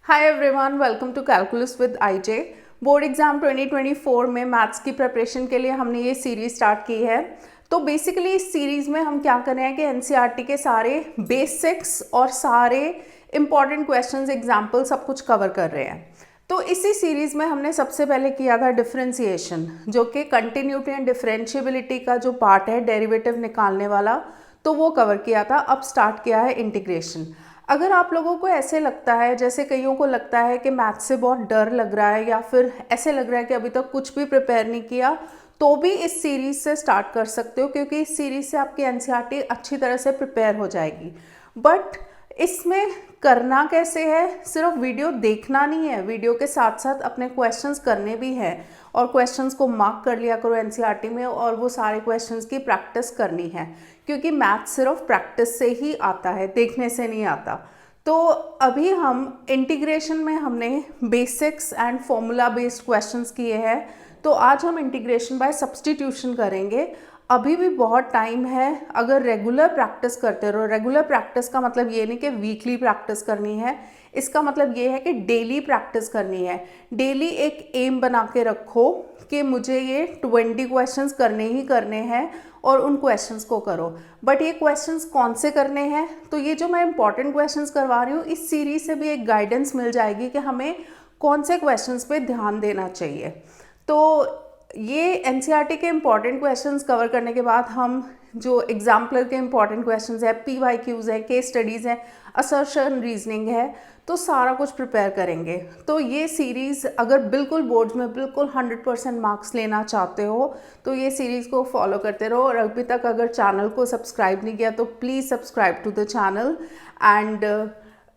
Hi everyone, welcome to calculus with IJ. Board exam 2024 में maths की preparation के लिए हमने ये सीरीज स्टार्ट की है। तो बेसिकली इस सीरीज में हम क्या कर रहे हैं कि एनसीईआरटी के सारे बेसिक्स और सारे इंपॉर्टेंट क्वेश्चंस, एग्जाम्पल सब कुछ कवर कर रहे हैं। तो इसी सीरीज में हमने सबसे पहले किया था डिफरेंशिएशन, जो कि कंटिन्यूटी एंड डिफरेंशिएबिलिटी का जो पार्ट है डेरिवेटिव निकालने वाला, तो वो कवर किया था। अब स्टार्ट किया है इंटीग्रेशन। अगर आप लोगों को ऐसे लगता है, जैसे कईयों को लगता है कि मैथ से बहुत डर लग रहा है या फिर ऐसे लग रहा है कि अभी तक कुछ भी प्रिपेयर नहीं किया, तो भी इस सीरीज से स्टार्ट कर सकते हो, क्योंकि इस सीरीज से आपकी एनसीईआरटी अच्छी तरह से प्रिपेयर हो जाएगी। बट इसमें करना कैसे है, सिर्फ वीडियो देखना नहीं है, वीडियो के साथ साथ अपने क्वेश्चंस करने भी हैं और क्वेश्चंस को मार्क कर लिया करो एनसीईआरटी में, और वो सारे क्वेश्चंस की प्रैक्टिस करनी है, क्योंकि मैथ सिर्फ प्रैक्टिस से ही आता है, देखने से नहीं आता। तो अभी हम इंटीग्रेशन में हमने basics and formula based questions किए हैं, तो आज हम इंटीग्रेशन बाय सब्स्टिट्यूशन करेंगे। अभी भी बहुत टाइम है, अगर रेगुलर प्रैक्टिस करते रहो। रेगुलर प्रैक्टिस का मतलब ये नहीं कि वीकली प्रैक्टिस करनी है, इसका मतलब ये है कि डेली प्रैक्टिस करनी है। डेली एक एम बना के रखो कि मुझे ये 20 क्वेश्चंस करने ही करने हैं, और उन क्वेश्चंस को करो। बट ये क्वेश्चंस कौन से करने हैं, तो ये जो मैं इंपॉर्टेंट क्वेश्चंस करवा रही हूँ, इस सीरीज से भी एक गाइडेंस मिल जाएगी कि हमें कौन से क्वेश्चंस पे ध्यान देना चाहिए। तो ये एनसीईआरटी के इंपॉर्टेंट क्वेश्चंस कवर करने के बाद हम जो एग्जाम्पलर के इंपॉर्टेंट क्वेश्चंस है, पीवाईक्यूज है, केस स्टडीज़ है, असर्शन रीजनिंग है, तो सारा कुछ प्रिपेयर करेंगे। तो ये सीरीज़ अगर बिल्कुल बोर्ड्स में बिल्कुल 100% मार्क्स लेना चाहते हो, तो ये सीरीज़ को फॉलो करते रहो। और अभी तक अगर चैनल को सब्सक्राइब नहीं किया तो please subscribe to the channel, and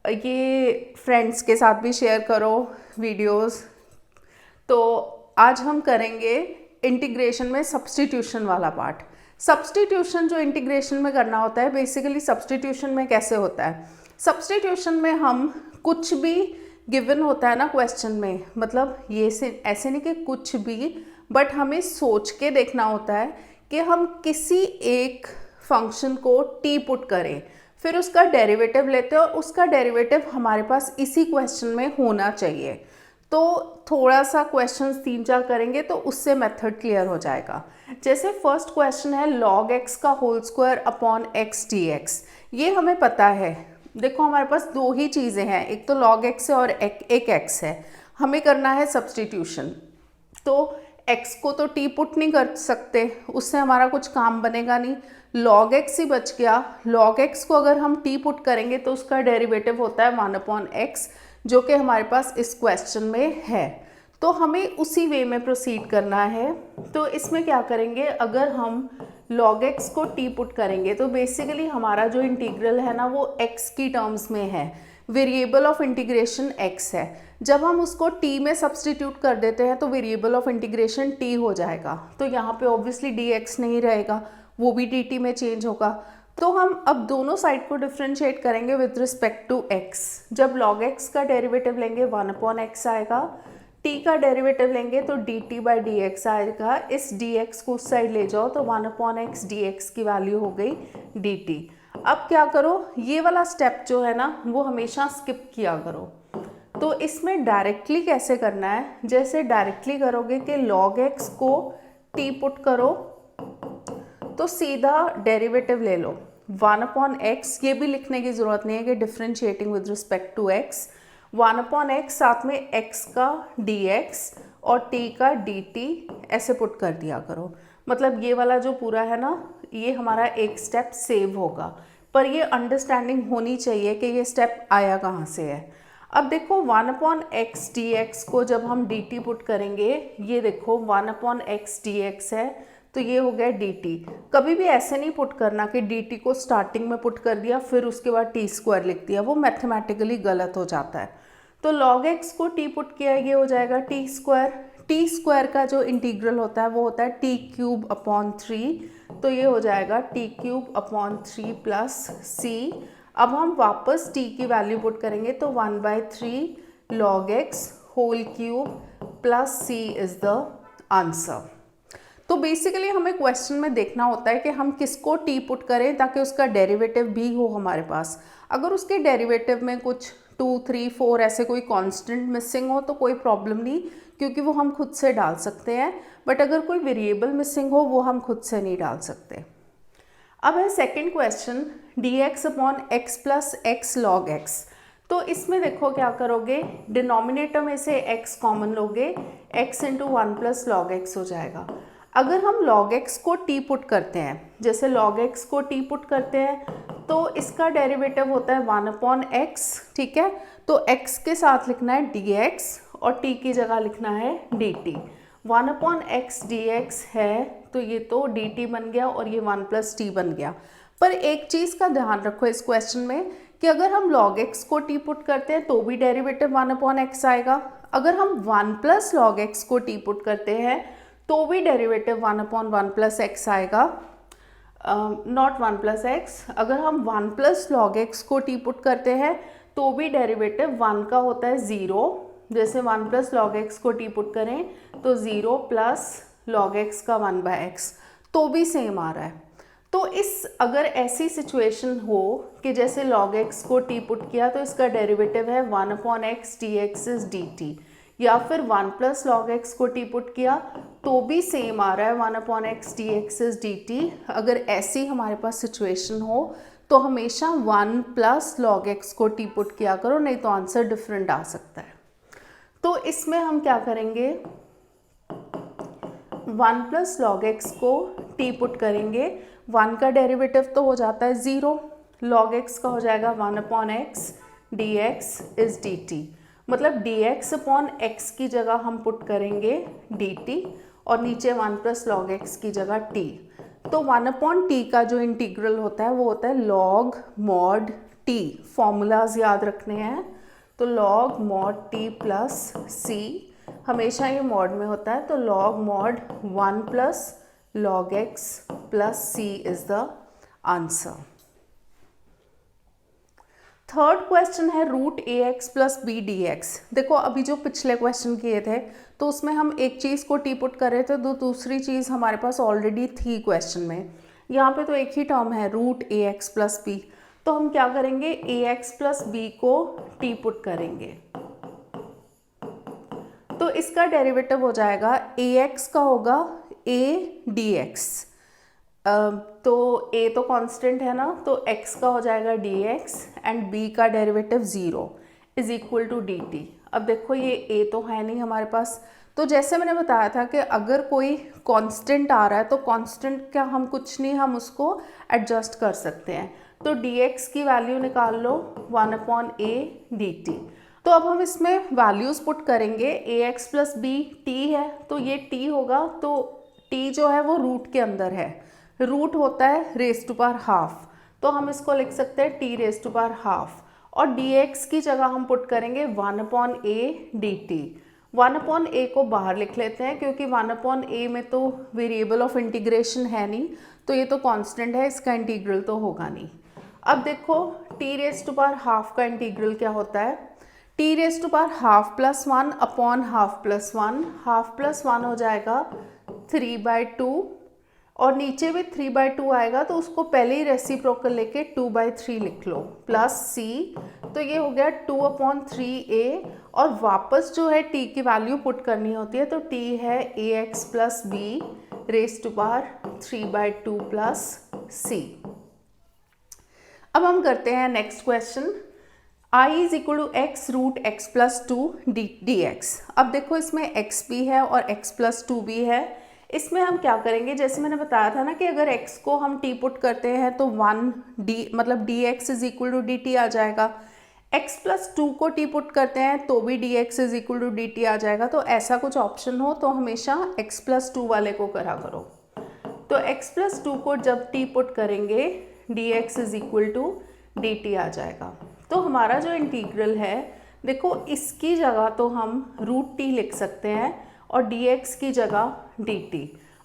ये फ्रेंड्स के साथ भी शेयर करो वीडियोज़। तो आज हम करेंगे इंटीग्रेशन में सब्स्टिट्यूशन वाला पार्ट। सब्स्टिट्यूशन जो इंटीग्रेशन में करना होता है, बेसिकली सब्स्टिट्यूशन में कैसे होता है, सब्स्टिट्यूशन में हम कुछ भी गिवन होता है ना क्वेश्चन में, मतलब ये से ऐसे नहीं कि कुछ भी, बट हमें सोच के देखना होता है कि हम किसी एक फंक्शन को टी पुट करें, फिर उसका डेरिवेटिव लेते हैं, और उसका डेरिवेटिव हमारे पास इसी क्वेश्चन में होना चाहिए। तो थोड़ा सा क्वेश्चंस 3-4 करेंगे तो उससे मेथड क्लियर हो जाएगा। जैसे फर्स्ट क्वेश्चन है log x का whole square upon x dx। ये हमें पता है, देखो हमारे पास दो ही चीज़ें हैं, एक तो log x है और एक x है। हमें करना है सब्स्टिट्यूशन। तो x को तो टी पुट नहीं कर सकते, उससे हमारा कुछ काम बनेगा नहीं, log x ही बच गया। log x को अगर हम टी पुट करेंगे तो उसका डेरिवेटिव होता है 1/x, जो कि हमारे पास इस क्वेश्चन में है। तो हमें उसी वे में प्रोसीड करना है। तो इसमें क्या करेंगे, अगर हम log x को टी पुट करेंगे तो बेसिकली हमारा जो इंटीग्रल है ना, वो x की टर्म्स में है, वेरिएबल ऑफ इंटीग्रेशन x है। जब हम उसको t में सब्सटीट्यूट कर देते हैं तो वेरिएबल ऑफ इंटीग्रेशन t हो जाएगा। तो यहाँ पे ऑब्वियसली dx नहीं रहेगा, वो भी dt में चेंज होगा। तो हम अब दोनों साइड को डिफ्रेंशिएट करेंगे विद रिस्पेक्ट टू x। जब log x का डेरिवेटिव लेंगे 1/x आएगा, t का डेरिवेटिव लेंगे तो dt/dx आएगा। इस dx को उस साइड ले जाओ तो 1/x dx की वैल्यू हो गई dt। अब क्या करो, ये वाला स्टेप जो है ना, वो हमेशा स्किप किया करो। तो इसमें डायरेक्टली कैसे करना है, जैसे डायरेक्टली करोगे कि log x को t पुट करो, तो सीधा डेरिवेटिव ले लो 1/x। ये भी लिखने की ज़रूरत नहीं है कि differentiating with respect to x। 1/x साथ में x का dx और t का dt ऐसे पुट कर दिया करो। मतलब ये वाला जो पूरा है ना, ये हमारा एक स्टेप सेव होगा, पर ये अंडरस्टैंडिंग होनी चाहिए कि ये स्टेप आया कहाँ से है। अब देखो 1/x dx को जब हम dt पुट करेंगे, ये देखो 1/x dx है, तो ये हो गया dt। कभी भी ऐसे नहीं पुट करना कि dt को स्टार्टिंग में पुट कर दिया फिर उसके बाद t स्क्वायर लिख दिया, वो मैथमेटिकली गलत हो जाता है। तो log x को t पुट किया, ये हो जाएगा t स्क्वायर। t स्क्वायर का जो इंटीग्रल होता है वो होता है t³/3, तो ये हो जाएगा t³/3 प्लस c। अब हम वापस t की वैल्यू पुट करेंगे तो 1/3 log x whole cube plus c is the answer. तो बेसिकली हमें क्वेश्चन में देखना होता है कि हम किसको टी पुट करें ताकि उसका डेरिवेटिव भी हो हमारे पास। अगर उसके डेरिवेटिव में कुछ 2, 3, 4 ऐसे कोई कांस्टेंट मिसिंग हो तो कोई प्रॉब्लम नहीं, क्योंकि वो हम खुद से डाल सकते हैं, बट अगर कोई वेरिएबल मिसिंग हो वो हम खुद से नहीं डाल सकते। अब है second question, dx upon x plus x log x। तो इसमें देखो क्या करोगे, डिनोमिनेटर में से x कॉमन लोगे, x into 1 plus log x हो जाएगा। अगर हम log x को t पुट करते हैं, जैसे log x को t पुट करते हैं तो इसका डेरिवेटिव होता है 1 अपॉन x, ठीक है। तो x के साथ लिखना है dx और t की जगह लिखना है dt। 1 upon x d x है तो ये तो dt बन गया और ये 1 प्लस टी बन गया। पर एक चीज़ का ध्यान रखो इस क्वेश्चन में कि अगर हम log x को t पुट करते हैं तो भी डेरिवेटिव 1 अपॉन एक्स आएगा, अगर हम 1 प्लस लॉग एक्स को t पुट करते हैं तो भी डेरिवेटिव 1 अपॉन 1 प्लस एक्स आएगा, नॉट 1 प्लस एक्स। अगर हम 1 प्लस लॉग एक्स को t पुट करते हैं तो भी डेरिवेटिव 1 का होता है 0, जैसे 1 प्लस लॉग एक्स को t पुट करें तो 0 प्लस लॉग एक्स का 1 बाय एक्स, तो भी सेम आ रहा है। तो इस अगर ऐसी सिचुएशन हो कि जैसे log x को t पुट किया तो इसका डेरिवेटिव है 1 upon x d x is D T, या फिर 1 प्लस लॉग एक्स को t पुट किया तो भी सेम आ रहा है 1 upon x d x is D T. अगर ऐसी हमारे पास सिचुएशन हो तो हमेशा 1 प्लस लॉग एक्स को t पुट किया करो, नहीं तो आंसर डिफरेंट आ सकता है। तो इसमें हम क्या करेंगे, 1 प्लस लॉग एक्स को t पुट करेंगे, 1 का डेरिवेटिव तो हो जाता है 0, log x का हो जाएगा 1 upon x d x is D T, मतलब dx अपॉन x की जगह हम पुट करेंगे dt और नीचे 1 प्लस लॉग एक्स की जगह t। तो 1 अपॉन t का जो इंटीग्रल होता है वो होता है log mod t, फॉर्मूलाज याद रखने हैं, तो log mod t plus c, हमेशा ये मॉड में होता है, तो log mod 1 plus log x plus c is the answer. Third question है root a x plus b d x. देखो अभी जो पिछले क्वेश्चन किए थे तो उसमें हम एक चीज़ को टी पुट कर रहे थे, तो दूसरी चीज़ हमारे पास ऑलरेडी थी क्वेश्चन में। यहाँ पे तो एक ही टर्म है root a x plus B, तो हम क्या करेंगे, ए एक्स प्लस बी को टी पुट करेंगे तो इसका डेरिवेटिव हो जाएगा ए एक्स का होगा ए डी एक्स, तो a तो कांस्टेंट है ना, तो x का हो जाएगा dx एंड b का derivative 0 is equal to dt। अब देखो ये a तो है नहीं हमारे पास, तो जैसे मैंने बताया था कि अगर कोई कांस्टेंट आ रहा है तो कांस्टेंट का हम कुछ नहीं, हम उसको एडजस्ट कर सकते हैं। तो dx की वैल्यू निकाल लो 1 अपॉन a dt। तो अब हम इसमें वैल्यूज़ पुट करेंगे, ए एक्स प्लस बी टी है तो ये t होगा, तो t जो है वो रूट के अंदर है, रूट होता है रेस टू पावर हाफ, तो हम इसको लिख सकते हैं t raise to power half, और dx की जगह हम पुट करेंगे 1 upon a d t. 1 upon a को बाहर लिख लेते हैं क्योंकि 1 अपॉन ए में तो वेरिएबल ऑफ इंटीग्रेशन है नहीं, तो ये तो कांस्टेंट है, इसका इंटीग्रल तो होगा नहीं। अब देखो t raise to power half का इंटीग्रल क्या होता है, t raise to power half plus 1 upon half plus 1, half plus 1 हो जाएगा 3/2 और नीचे भी 3/2 आएगा तो उसको पहले ही रेसिप्रोकल लेके 2/3 लिख लो प्लस c, तो ये हो गया 2 अपॉन 3a, और वापस जो है t की वैल्यू पुट करनी होती है, तो t है a x plus b raise to power 3/2 plus c। अब हम करते हैं next question, i is equal to x root x plus 2 d x. अब देखो इसमें x भी है और x प्लस 2 भी है, इसमें हम क्या करेंगे, जैसे मैंने बताया था ना कि अगर x को हम t पुट करते हैं तो 1d मतलब dx is equal to dt आ जाएगा, x प्लस 2 को t पुट करते हैं तो भी dx is equal to dt आ जाएगा। तो ऐसा कुछ ऑप्शन हो तो हमेशा x प्लस 2 वाले को करा करो, तो x प्लस 2 को जब t पुट करेंगे dx is equal to dt आ जाएगा। तो हमारा जो इंटीग्रल है देखो इसकी जगह तो हम रूट t लिख सकते हैं और dx की जगह dt।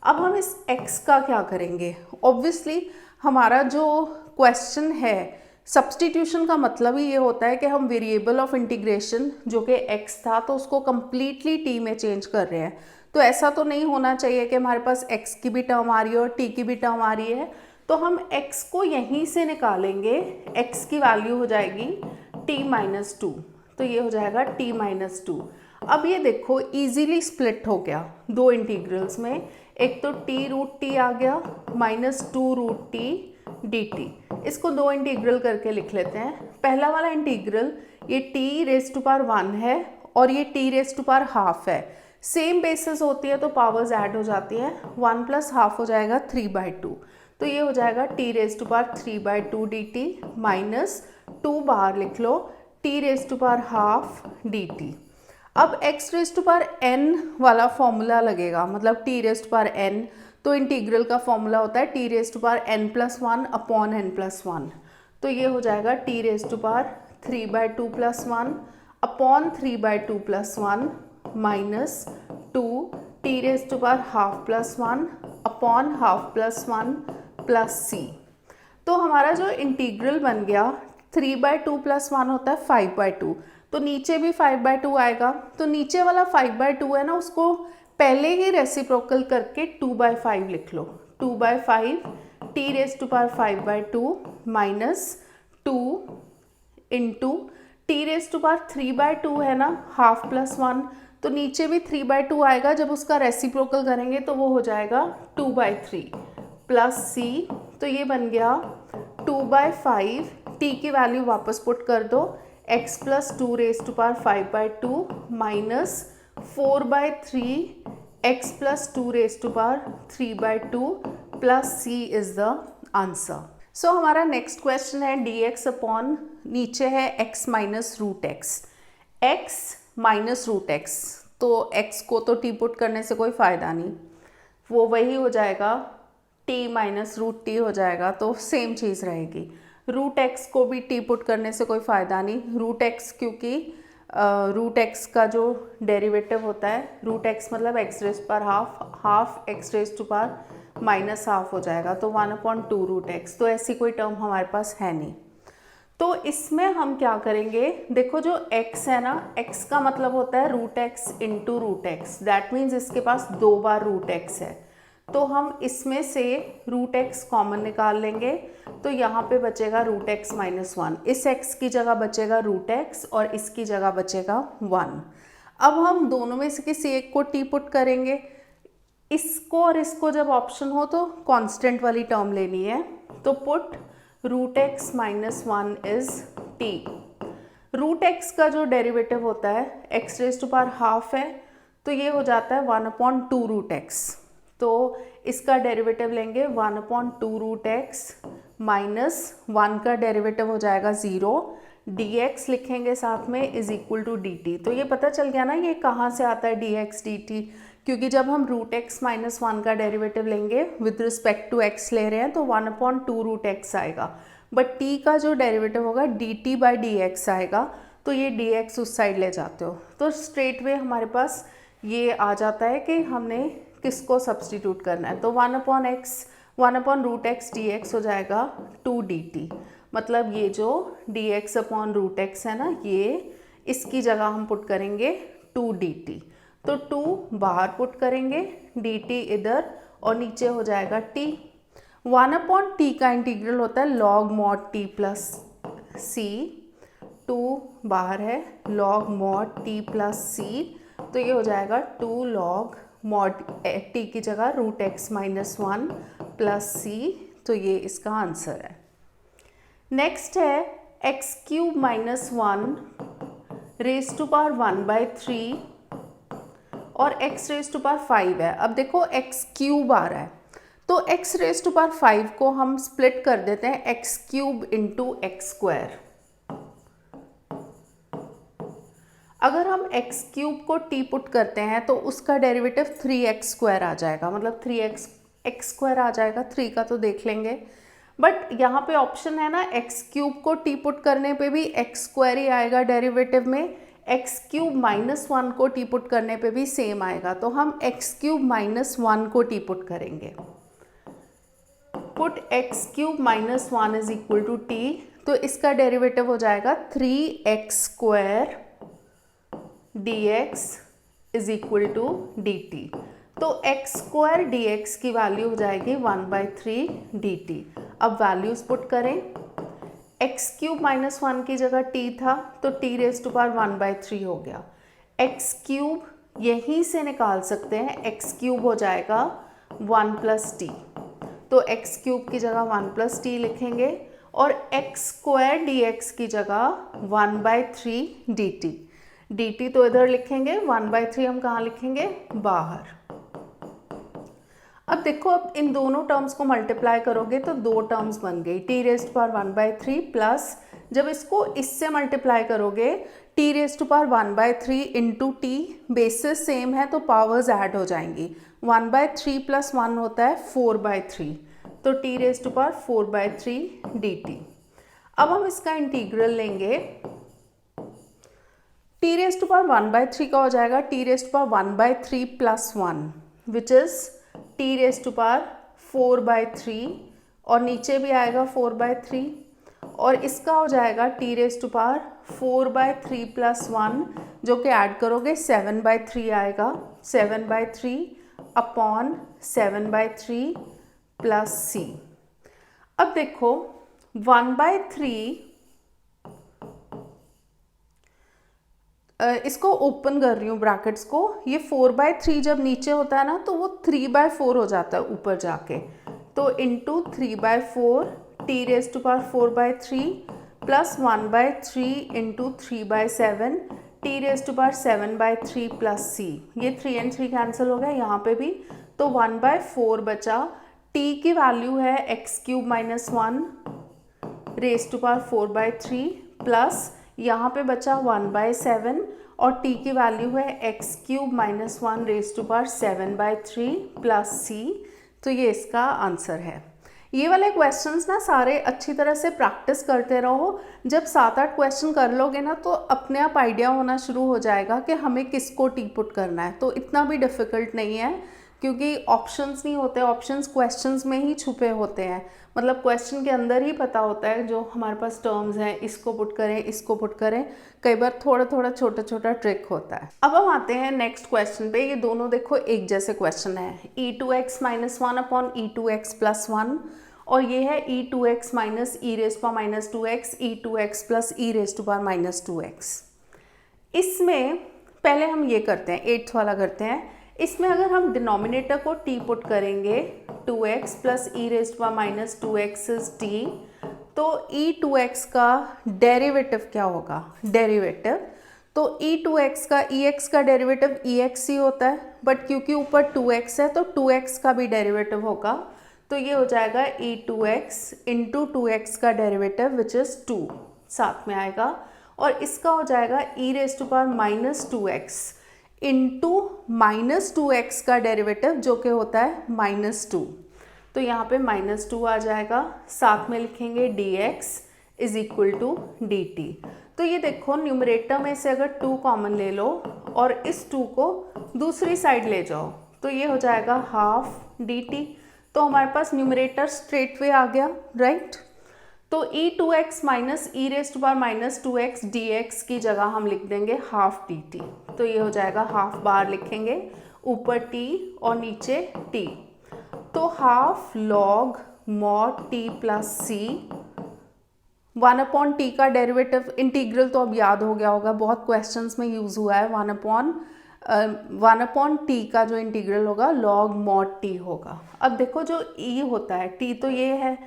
अब हम इस x का क्या करेंगे, ऑब्वियसली हमारा जो क्वेश्चन है सब्सटीट्यूशन का मतलब ही ये होता है कि हम वेरिएबल ऑफ इंटीग्रेशन जो कि x था तो उसको कम्प्लीटली t में चेंज कर रहे हैं। तो ऐसा तो नहीं होना चाहिए कि हमारे पास x की भी टर्म आ रही है और t की भी टर्म आ रही है, तो हम x को यहीं से निकालेंगे, x की वैल्यू हो जाएगी t-2, तो ये हो जाएगा t माइनस टू। अब ये देखो इजीली स्प्लिट हो गया दो इंटीग्रल्स में, एक तो t रूट टी आ गया minus two root t d t. इसको दो इंटीग्रल करके लिख लेते हैं। पहला वाला इंटीग्रल ये t रेज टू पावर 1 है और ये t raise to power half है। सेम बेसिस होती है तो पावर्स ऐड हो जाती हैं, 1 प्लस हाफ हो जाएगा 3/2। तो ये हो जाएगा t raise to power 3/2 d t minus 2 बाहर लिख लो t raise to power half d t. अब x raise to power n वाला फॉर्मूला लगेगा, मतलब t raise to power n, तो इंटीग्रल का फॉर्मूला होता है t raise to power n+1 upon n+1। तो ये हो जाएगा t raise to power 3/2 + 1 upon 3/2 + 1 minus 2 t raise to power half + 1 upon half + 1 plus c। तो हमारा जो इंटीग्रल बन गया 3/2 + 1 होता है 5/2, तो नीचे भी 5/2 आएगा। तो नीचे वाला 5/2 है ना, उसको पहले ही रेसिप्रोकल करके 2/5 लिख लो। 2/5 t raise to power 5/2 minus 2 into t raise to power 3/2 है ना, हाफ + 1, तो नीचे भी 3/2 आएगा। जब उसका रेसिप्रोकल करेंगे तो वो हो जाएगा 2/3 प्लस c। तो ये बन गया 2/5, t की वैल्यू वापस पुट कर दो, x + 2 raise to power 5/2 minus 4/3 x + 2 raise to power 3/2 plus c is the answer. So हमारा नेक्स्ट क्वेश्चन है dx अपॉन, नीचे है x minus root x, x minus root x, तो x को तो t पुट करने से कोई फ़ायदा नहीं, वो वही हो जाएगा t माइनस रूट टी हो जाएगा, तो सेम चीज़ रहेगी। रूट एक्स को भी t पुट करने से कोई फ़ायदा नहीं, रूट एक्स क्योंकि रूट एक्स का जो डेरिवेटिव होता है, रूट एक्स मतलब x raise to power half, half x raise to power minus half हो जाएगा, तो 1/2 रूट एक्स। तो ऐसी कोई टर्म हमारे पास है नहीं। तो इसमें हम क्या करेंगे, देखो जो x है ना, x का मतलब होता है root x into root x, that means इसके पास 2 बार रूट एक्स है। तो हम इसमें से रूट एक्स कॉमन निकाल लेंगे, तो यहाँ पे बचेगा रूट एक्स माइनस 1, इस x की जगह बचेगा रूट एक्स और इसकी जगह बचेगा 1। अब हम दोनों में से किसी एक को t पुट करेंगे, इसको और इसको जब ऑप्शन हो तो कांस्टेंट वाली टर्म लेनी है, तो put root x minus 1 is t। Root x का जो डेरिवेटिव होता है x raise to power half है, तो ये हो जाता है 1/2 रूट एक्स। तो इसका डेरिवेटिव लेंगे 1/2 रूट एक्स माइनस 1 का डेरिवेटिव हो जाएगा 0, dx लिखेंगे साथ में इज इक्वल टू dt। तो ये पता चल गया ना ये कहाँ से आता है dx dt, क्योंकि जब हम रूट एक्स माइनस 1 का डेरिवेटिव लेंगे विद रिस्पेक्ट टू x ले रहे हैं तो 1/2 रूट एक्स आएगा, बट t का जो डेरिवेटिव होगा dt/dx आएगा, तो ये dx उस साइड ले जाते हो तो स्ट्रेट वे हमारे पास ये आ जाता है कि हमने किसको सब्सटीट्यूट करना है। तो 1/रूट एक्स dx हो जाएगा 2 dt, मतलब ये जो dx अपॉन रूट एक्स है ना, ये इसकी जगह हम पुट करेंगे 2 dt, तो 2 बाहर पुट करेंगे, dt इधर और नीचे हो जाएगा t। 1/t का इंटीग्रल होता है log mod t plus c, 2 बाहर है log mod t plus c, तो ये हो जाएगा 2 log mod t की जगह root x minus 1 plus c, तो ये इसका आंसर है। नेक्स्ट है x³ minus 1 raise to power 1/3 और x रेज टू पावर 5 है। अब देखो x³ आ रहा है, तो x रेज टू पावर 5 को हम स्प्लिट कर देते हैं x³ इंटू x²। अगर हम x³ को t पुट करते हैं तो उसका डेरिवेटिव 3x² आ जाएगा, मतलब 3x² आ जाएगा, 3 का तो देख लेंगे, बट यहाँ पे ऑप्शन है ना x³ को t पुट करने पे भी x² ही आएगा डेरिवेटिव में, x³ माइनस 1 को t पुट करने पे भी सेम आएगा, तो हम x³ माइनस 1 को t पुट करेंगे। Put x³ minus 1 is equal to t, तो इसका डेरिवेटिव हो जाएगा 3x² dx is equal to dt, तो x² dx की वैल्यू हो जाएगी 1/3 dt। अब वैल्यूज पुट करें, एक्स क्यूब माइनस 1 की जगह टी था तो टी रेज टू पावर 1/3 हो गया। एक्स क्यूब यहीं से निकाल सकते हैं, एक्स क्यूब हो जाएगा 1 प्लस टी, तो एक्स क्यूब की जगह 1 प्लस टी लिखेंगे और एक्स स्क्वायर डी एक्स की जगह 1/3 डी टी। डी टी तो इधर लिखेंगे, 1/3 हम कहाँ लिखेंगे, बाहर। अब देखो, अब इन दोनों टर्म्स को मल्टीप्लाई करोगे तो दो टर्म्स बन गई, t raise to power 1/3 plus जब इसको इससे मल्टीप्लाई करोगे t raise to power 1/3 into t, basis same है तो पावर्स ऐड हो जाएंगी। 1/3 प्लस 1 होता है 4/3, तो t raise to power 4/3 d t. अब हम इसका इंटीग्रल लेंगे, टी रेज टू पावर 1/3 का हो जाएगा t raise to power 1/3 plus 1 which is t raise to power 4/3 और नीचे भी आएगा 4/3 और इसका हो जाएगा t raise to power 4/3 plus 1 जो कि ऐड करोगे 7/3 आएगा, 7/3 अपॉन 7/3 प्लस सी। अब देखो 1/3 इसको ओपन कर रही हूँ ब्रैकेट्स को, ये 4/3 जब नीचे होता है ना तो वो 3/4 हो जाता है ऊपर जाके, तो into 3/4 t raise to power 4/3 plus 1/3 into 3/7 t raise to power 7/3 plus c. ये 3 and 3 कैंसिल हो गया यहाँ पे भी, तो 1/4 बचा। टी की वैल्यू है x cube minus 1 raise to power 4/3 plus यहाँ पे बचा 1/7 और t की वैल्यू है x cube minus 1 raise to power 7/3 plus c. तो ये इसका आंसर है। ये वाले क्वेश्चंस ना सारे अच्छी तरह से प्रैक्टिस करते रहो, जब 7-8 क्वेश्चन कर लोगे ना तो अपने आप आइडिया होना शुरू हो जाएगा कि हमें किसको टी पुट करना है। तो इतना भी डिफ़िकल्ट नहीं है क्योंकि ऑप्शंस नहीं होते, ऑप्शंस क्वेश्चंस में ही छुपे होते हैं, मतलब क्वेश्चन के अंदर ही पता होता है जो हमारे पास टर्म्स हैं, इसको पुट करें, इसको पुट करें, कई बार थोड़ा थोड़ा छोटा छोटा ट्रिक होता है। अब हम आते हैं नेक्स्ट क्वेश्चन पे। ये दोनों देखो एक जैसे क्वेश्चन है, e2x minus 1 upon e2x plus 1 और ये है e2x minus e raise to power minus 2x e2x plus e raise to power minus 2x। इसमें पहले हम ये करते हैं, 8th वाला करते हैं। इसमें अगर हम डिनोमिनेटर को t पुट करेंगे 2x plus e raise to power minus 2x is t, तो e2x का डेरिवेटिव क्या होगा, डेरिवेटिव तो e2x का ex का डेरिवेटिव ex ही होता है, बट क्योंकि ऊपर 2x है तो 2x का भी डेरिवेटिव होगा, तो ये हो जाएगा e2x इंटू 2x का डेरिवेटिव विच इज़ 2 साथ में आएगा और इसका हो जाएगा e raise to power minus 2x into minus 2x का डेरिवेटिव जो कि होता है -2, तो यहाँ पे -2 आ जाएगा, साथ में लिखेंगे dx is equal to dt। तो ये देखो न्यूमरेटर में से अगर 2 कॉमन ले लो और इस 2 को दूसरी साइड ले जाओ तो ये हो जाएगा हाफ dt, तो हमारे पास न्यूमरेटर स्ट्रेट वे आ गया, राइट। तो e2x minus e raise to power minus 2x dx की जगह हम लिख देंगे हाफ dt, तो ये हो जाएगा हाफ बार लिखेंगे, ऊपर t और नीचे t, तो half log mod t plus c 1 upon T का डेरिवेटिव, इंटीग्रल तो अब याद हो गया होगा, बहुत क्वेश्चंस में यूज़ हुआ है। 1 अपॉन टी का जो इंटीग्रल होगा लॉग मॉड टी होगा। अब देखो जो e होता है, t तो ये है,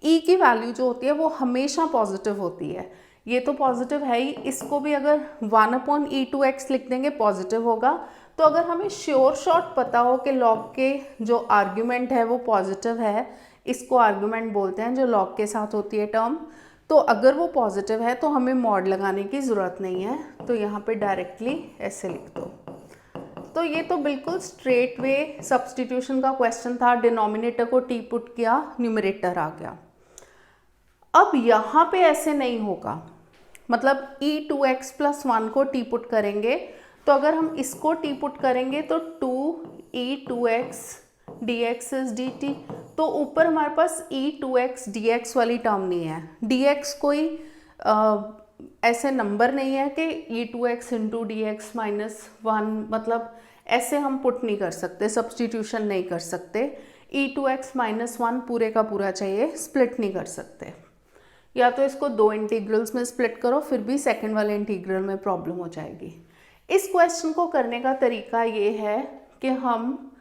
e की वैल्यू जो होती है वो हमेशा पॉजिटिव होती है, ये तो पॉजिटिव है ही, इसको भी अगर 1 अपॉन e2x लिख देंगे पॉजिटिव होगा। तो अगर हमें श्योर शॉर्ट पता हो कि लॉग के जो आर्ग्यूमेंट है वो पॉजिटिव है, इसको आर्ग्यूमेंट बोलते हैं जो लॉग के साथ होती है टर्म, तो अगर वो पॉजिटिव है तो हमें मॉड लगाने की ज़रूरत नहीं है, तो यहाँ पे डायरेक्टली ऐसे लिख दो। तो ये तो बिल्कुल स्ट्रेट वे सब्स्टिट्यूशन का क्वेश्चन था, डिनोमिनेटर को टी पुट किया, न्यूमरेटर आ गया। अब यहाँ पे ऐसे नहीं होगा, मतलब e2x प्लस 1 को टी पुट करेंगे, तो अगर हम इसको टी पुट करेंगे तो 2e2x dx इज dt, तो ऊपर हमारे पास e2x dx वाली टर्म नहीं है, dx कोई ऐसे नंबर नहीं है कि e2x into D x minus 1, मतलब ऐसे हम पुट नहीं कर सकते, सब्स्टिट्यूशन नहीं कर सकते, e2x माइनस 1 पूरे का पूरा चाहिए, स्प्लिट नहीं कर सकते। या तो इसको दो इंटीग्रल्स में स्प्लिट करो, फिर भी सेकंड वाले इंटीग्रल में प्रॉब्लम हो जाएगी। इस क्वेश्चन को करने का तरीका ये है कि हम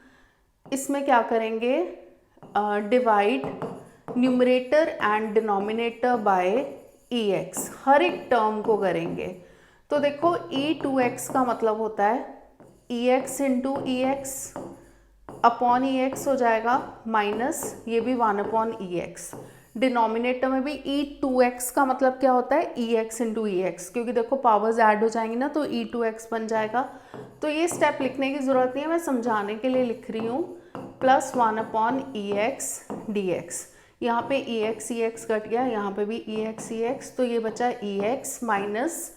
इसमें क्या करेंगे, divide numerator and denominator by EX, हर एक टर्म को करेंगे। तो देखो E2X का मतलब होता है EX into EX upon EX हो जाएगा, माइनस ये भी 1/EX। डिनोमिनेटर में भी E2X का मतलब क्या होता है EX इंटू EX, क्योंकि देखो पावर्स ऐड हो जाएंगी ना तो E2X बन जाएगा। तो ये स्टेप लिखने की ज़रूरत नहीं है, मैं समझाने के लिए लिख रही हूँ। प्लस 1/EX dx, यहाँ पे EX कट गया, यहाँ पे भी EX, तो ये बचा EX माइनस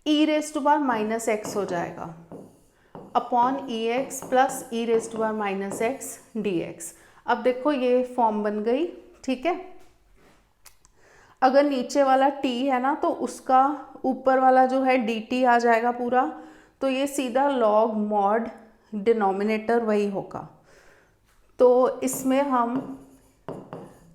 e⁻⁻x हो जाएगा upon EX plus e⁻⁻x dx। अब देखो ये फॉर्म बन गई, ठीक है। अगर नीचे वाला t है ना तो उसका ऊपर वाला जो है dt आ जाएगा पूरा, तो ये सीधा लॉग मॉड डिनोमिनेटर वही होगा। तो इसमें हम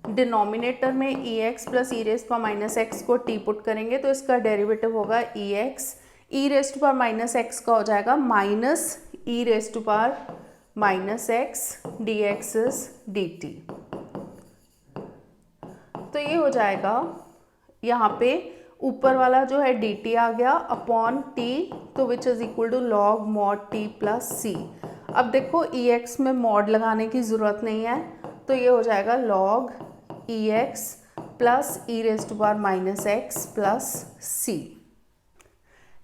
डिनोमिनेटर में EX प्लस e⁻⁻x को t पुट करेंगे तो इसका डेरिवेटिव होगा EX, e⁻⁻x का हो जाएगा माइनस e⁻⁻x dx dt। तो ये हो जाएगा, यहाँ पे ऊपर वाला जो है dt आ गया अपॉन t, तो which is equal to log mod t plus c। अब देखो EX में मॉड लगाने की ज़रूरत नहीं है, तो ये हो जाएगा log EX plus e⁻⁻x plus c।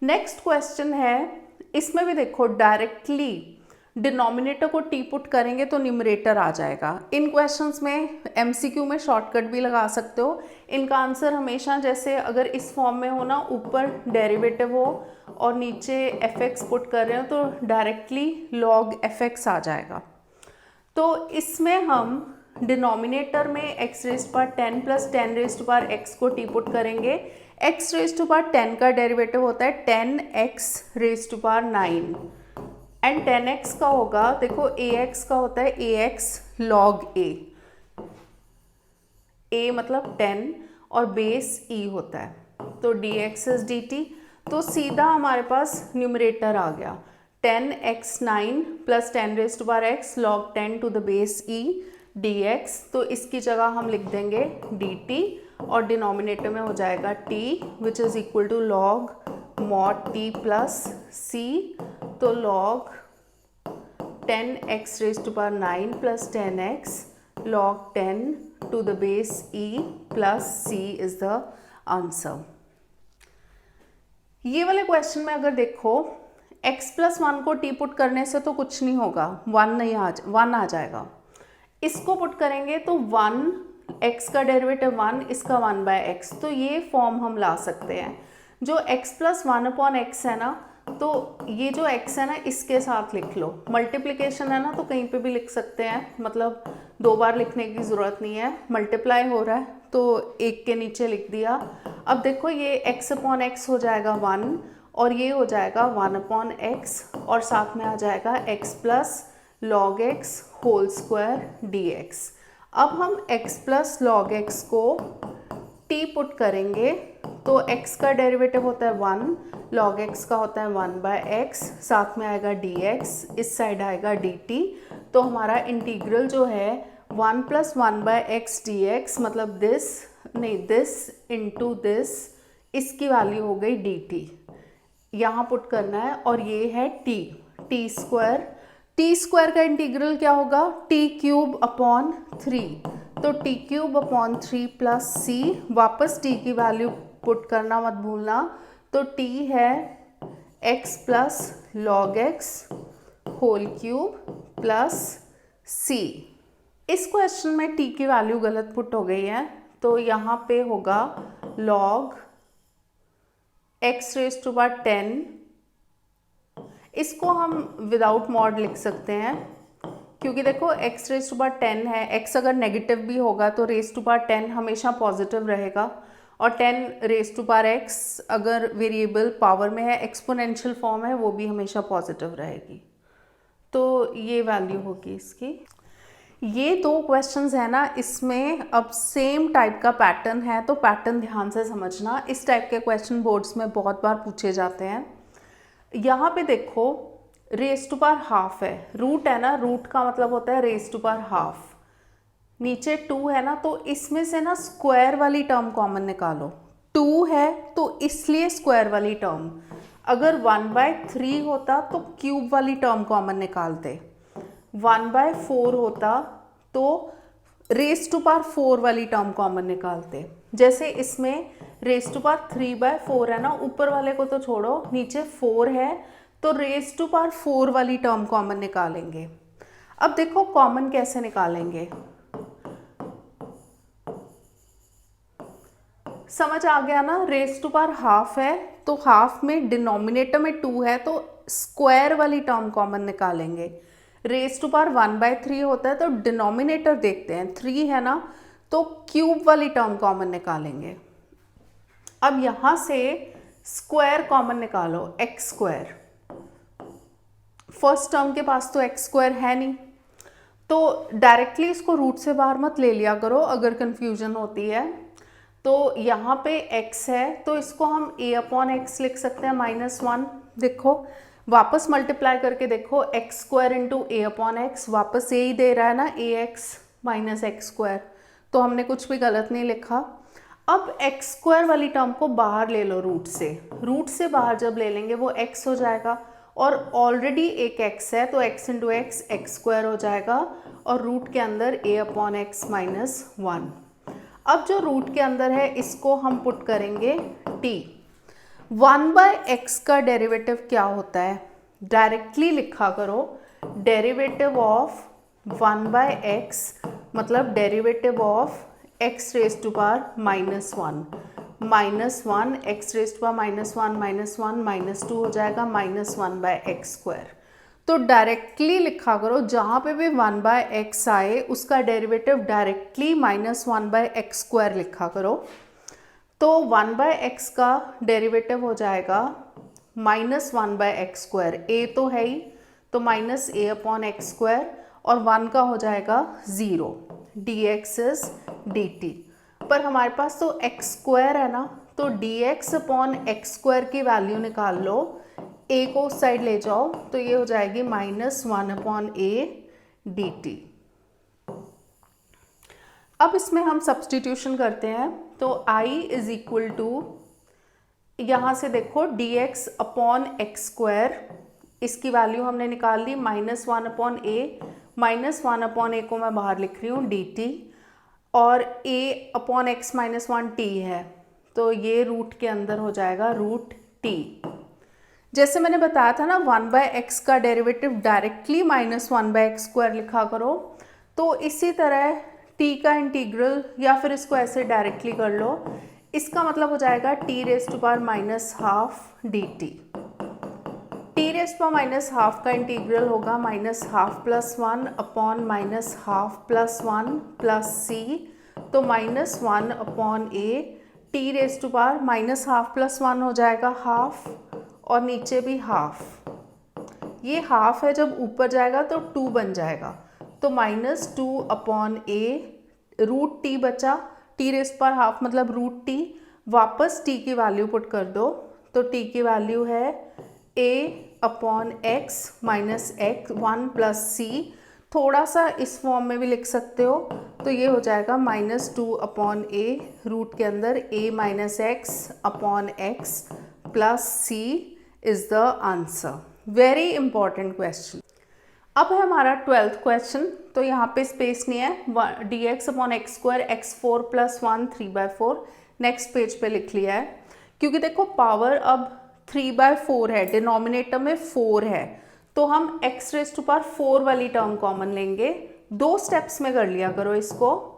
Next question है, इसमें भी देखो डायरेक्टली डिनोमिनेटर को t पुट करेंगे तो न्यूमरेटर आ जाएगा। इन क्वेश्चंस में MCQ में शॉर्टकट भी लगा सकते हो। इनका आंसर हमेशा जैसे अगर इस फॉर्म में हो ना, ऊपर डेरिवेटिव हो और नीचे fx पुट कर रहे हो तो डायरेक्टली log fx आ जाएगा। तो इसमें हम डिनोमिनेटर में x⁻10 प्लस 10⁻x को t पुट करेंगे। x⁻10 का डेरिवेटिव होता है 10x⁻9 एंड 10x का होगा, देखो ax का होता है ax log a मतलब 10 और बेस e होता है, तो dx dt। तो सीधा हमारे पास न्यूमरेटर आ गया 10x9 plus 10⁻x log 10 to the base e dx। तो इसकी जगह हम लिख देंगे dt और डिनोमिनेटर में हो जाएगा t which is equal to log mod t plus c। तो log 10x⁻9 plus 10x log 10 to the base e plus c is the answer। ये वाले क्वेश्चन में अगर देखो x प्लस 1 को t पुट करने से तो कुछ नहीं होगा, 1 आ जाएगा। इसको पुट करेंगे तो 1, x का डेरिवेटिव 1, इसका 1/x, तो ये फॉर्म हम ला सकते हैं। जो x प्लस 1/x है ना, तो ये जो x है ना इसके साथ लिख लो। मल्टीप्लिकेशन है ना तो कहीं पे भी लिख सकते हैं, मतलब 2 बार लिखने की ज़रूरत नहीं है। मल्टीप्लाई हो रहा है तो एक के नीचे लिख दिया। अब देखो ये x/x हो जाएगा 1 और ये हो जाएगा 1/x और साथ में आ जाएगा x plus log x whole square dx। अब हम x प्लस log x को t पुट करेंगे तो x का डेरिवेटिव होता है 1, log x का होता है 1/x, साथ में आएगा dx, इस साइड आएगा dt। तो हमारा इंटीग्रल जो है 1 प्लस 1/x dx मतलब दिस इंटू दिस, इसकी वैल्यू हो गई dt। यहाँ पुट करना है और ये है t स्क्वायर का इंटीग्रल क्या होगा t³/3, तो t³/3 प्लस c, वापस t की वैल्यू पुट करना मत भूलना। तो t है x plus log x whole cube plus c। इस क्वेश्चन में t की वैल्यू गलत पुट हो गई है, तो यहाँ पे होगा log x⁻10। इसको हम विदाउट मॉड लिख सकते हैं, क्योंकि देखो x⁻10 है, x अगर नेगेटिव भी होगा तो raised-10 हमेशा पॉजिटिव रहेगा, और 10⁻x अगर वेरिएबल पावर में है, एक्सपोनेंशियल फॉर्म है, वो भी हमेशा पॉजिटिव रहेगी। तो ये वैल्यू होगी इसकी। ये दो क्वेश्चंस है ना, इसमें अब सेम टाइप का पैटर्न है, तो पैटर्न ध्यान से समझना। इस टाइप के क्वेश्चन बोर्ड्स में बहुत बार पूछे जाते हैं। यहाँ पे देखो रेस टू पावर हाफ है, रूट है ना, रूट का मतलब होता है रेस टू पावर हाफ, नीचे 2 है ना, तो इसमें से ना स्क्वायर वाली टर्म कॉमन निकालो। 2 है तो इसलिए स्क्वायर वाली टर्म, अगर 1/3 होता तो क्यूब वाली टर्म कॉमन निकालते, 1/4 होता तो रेस टू पावर 4 वाली टर्म कॉमन निकालते। जैसे इसमें रेस टू पावर 3/4 है ना, ऊपर वाले को तो छोड़ो, नीचे 4 है तो रेस टू पावर 4 वाली टर्म कॉमन निकालेंगे। अब देखो कॉमन कैसे निकालेंगे, समझ आ गया ना। रेस टू पावर हाफ है तो हाफ में डिनोमिनेटर में 2 है तो स्क्वायर वाली टर्म कॉमन निकालेंगे। रेस टू पावर 1/3 होता है तो डिनोमिनेटर देखते हैं, 3 है ना, तो क्यूब वाली टर्म कॉमन निकालेंगे। अब यहां से स्क्वायर कॉमन निकालो, एक्स स्क्वायर, फर्स्ट टर्म के पास तो एक्स स्क्वायर है नहीं, तो डायरेक्टली इसको रूट से बाहर मत ले लिया करो अगर कंफ्यूजन होती है। तो यहाँ पे x है तो इसको हम a/x लिख सकते हैं -1। देखो वापस मल्टीप्लाई करके देखो, एक्स स्क्वायर इंटू a/x वापस यही दे रहा है ना, ax माइनस एक्स स्क्वायर, तो हमने कुछ भी गलत नहीं लिखा। अब एक्स स्क्वायर वाली टर्म को बाहर ले लो रूट से बाहर जब ले लेंगे वो x हो जाएगा, और ऑलरेडी एक x है तो x into x x square हो जाएगा, और रूट के अंदर a/x -1। अब जो रूट के अंदर है इसको हम पुट करेंगे t। 1/x का डेरिवेटिव क्या होता है, डायरेक्टली लिखा करो, डेरिवेटिव ऑफ 1/x मतलब derivative of x raise to power -1, -1 x raise to power -1 -2 हो जाएगा -1/x²। तो डायरेक्टली लिखा करो, जहाँ पे भी 1/x आए उसका डेरिवेटिव डायरेक्टली -1/x² लिखा करो। तो 1/x का डेरिवेटिव हो जाएगा -1/x², a तो है ही तो -a/x², और 1 का हो जाएगा 0, dx इज dt। पर हमारे पास तो x² है ना, तो dx/x² की वैल्यू निकाल लो, a को उस साइड ले जाओ तो ये हो जाएगी -1/a dt। अब इसमें हम सब्सटीट्यूशन करते हैं, तो i इज इक्वल टू, यहाँ से देखो dx/x², इसकी वैल्यू हमने निकाल ली -1/a को मैं बाहर लिख रही हूँ dt, और a/x -1 t है तो ये रूट के अंदर हो जाएगा रूट t। जैसे मैंने बताया था ना 1/x का डेरिवेटिव डायरेक्टली -1/x² लिखा करो, तो इसी तरह t का इंटीग्रल, या फिर इसको ऐसे डायरेक्टली कर लो, इसका मतलब हो जाएगा t raise to power -12 dt। t raise to power -12 का इंटीग्रल होगा -12 + 1 अपॉन -12 + 1 प्लस c, तो -1/a, t raise to power -12 + 1 हो जाएगा हाफ, और नीचे भी हाफ, ये हाफ है जब ऊपर जाएगा तो 2 बन जाएगा, तो -2/a, रूट टी बचा, t रेज़ पर हाफ मतलब रूट टी, वापस t की वैल्यू पुट कर दो, तो t की वैल्यू है a/x -1 + c, थोड़ा सा इस फॉर्म में भी लिख सकते हो, तो ये हो जाएगा -2/a, रूट के अंदर a -x/x plus c is the answer. Very important question. अब है हमारा 12th क्वेश्चन, तो यहाँ पे स्पेस नहीं है, dx/x² x4 + 1 3/4 नेक्स्ट पेज पे लिख लिया है, क्योंकि देखो पावर अब 3/4 है, डिनोमिनेटर में 4 है, तो हम x रेज टू पावर 4 वाली टर्म कॉमन लेंगे। 2 स्टेप्स में कर लिया करो इसको,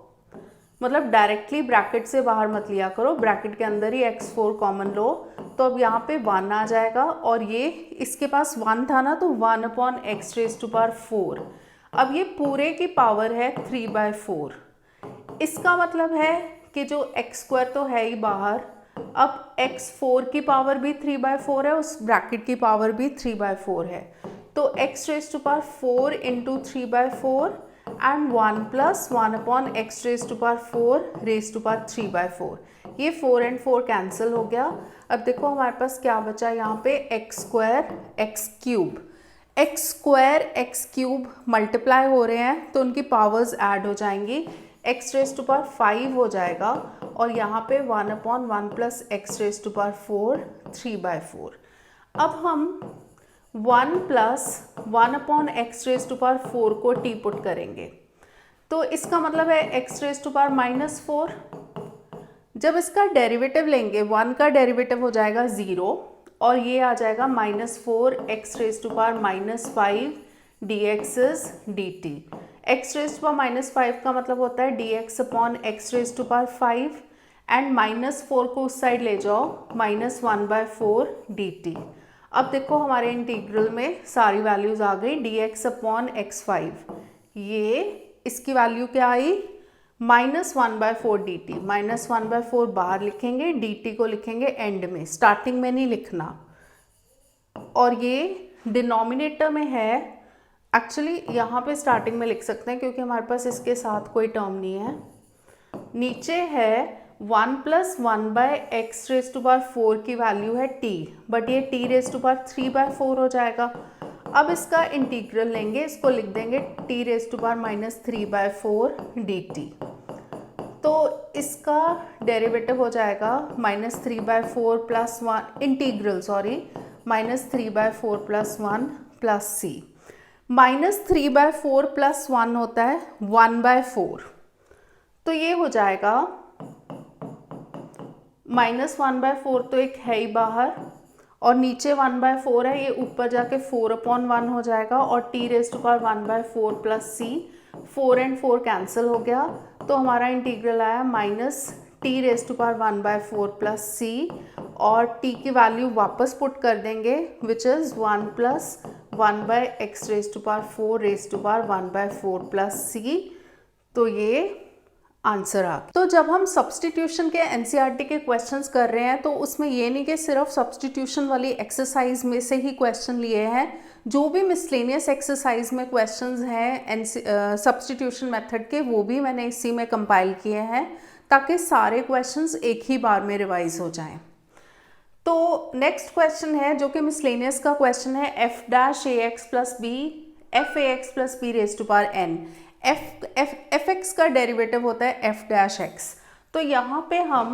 मतलब डायरेक्टली ब्रैकेट से बाहर मत लिया करो, ब्रैकेट के अंदर ही x4 कॉमन लो, तो अब यहाँ पे 1 आ जाएगा, और ये इसके पास 1 था ना, तो 1/x रेज टू पावर 4, अब ये पूरे की पावर है 3/4। इसका मतलब है कि जो x² तो है ही बाहर, अब x4 की पावर भी 3/4 है, उस ब्रैकेट की पावर भी 3/4 है, तो x raise to power 4 × 3/4 and 1 plus 1 upon x raise to power 4 raise to power 3/4। ये 4 and 4 कैंसिल हो गया। अब देखो हमारे पास क्या बचा यहाँ पे, x square x cube. X square x cube multiply हो रहे हैं तो उनकी पावर्स ऐड हो जाएंगी, एक्स रेज टू पावर 5 हो जाएगा और यहाँ पे 1 upon 1 plus x raise to power 4 3/4। अब हम 1 plus 1 upon x raise to power 4 को टी पुट करेंगे तो इसका मतलब है एक्स रेज टू पावर -4। जब इसका डेरिवेटिव लेंगे 1 का डेरिवेटिव हो जाएगा 0 और ये आ जाएगा -4 x raise to power -5 dx is dt। X raise to power -5 का मतलब होता है dx upon x raise to power 5 and -4 को उस साइड ले जाओ -1/4 dt। अब देखो हमारे इंटीग्रल में सारी वैल्यूज आ गई, dx अपॉन x5, ये इसकी वैल्यू क्या आई -1/4 dt। -1/4 बाहर लिखेंगे, dt को लिखेंगे एंड में, स्टार्टिंग में नहीं लिखना। और ये डिनोमिनेटर में है, एक्चुअली यहाँ पे स्टार्टिंग में लिख सकते हैं क्योंकि हमारे पास इसके साथ कोई टर्म नहीं है। नीचे है 1 plus 1/x raise to power 4 की वैल्यू है t, बट ये t रेज टू पावर 3/4 हो जाएगा। अब इसका इंटीग्रल लेंगे, इसको लिख देंगे t raise to power -3/4 dt। तो इसका डेरिवेटिव हो जाएगा -3/4 plus 1 integral -3/4 plus 1 plus c। -3/4 plus 1 होता है 1/4, तो ये हो जाएगा -1/4 तो एक है ही बाहर और नीचे 1/4 है, ये ऊपर जाके 4/1 हो जाएगा और t raise to power 1/4 plus c। 4 and 4 cancel हो गया तो हमारा इंटीग्रल आया -t raise to power 1/4 plus c और t की वैल्यू वापस पुट कर देंगे which is 1 plus 1/x raise to power 4 raise to power 1/4 plus c। तो ये आंसर आ। तो जब हम सब्सटीट्यूशन के एनसीईआरटी के क्वेश्चंस कर रहे हैं तो उसमें ये नहीं कि सिर्फ सब्सटीट्यूशन वाली एक्सरसाइज में से ही क्वेश्चन लिए हैं, जो भी मिसलेनियस एक्सरसाइज में क्वेश्चंस हैं सब्सटीट्यूशन मेथड के, वो भी मैंने इसी में कंपाइल किए हैं ताकि सारे क्वेश्चंस एक ही बार में रिवाइज हो जाएं। तो नेक्स्ट क्वेश्चन है जो कि मिसलेनियस का क्वेश्चन है, f'(ax + b f(ax + b raise to power n)। f(x) का डेरिवेटिव होता है f'(x)। तो यहाँ पे हम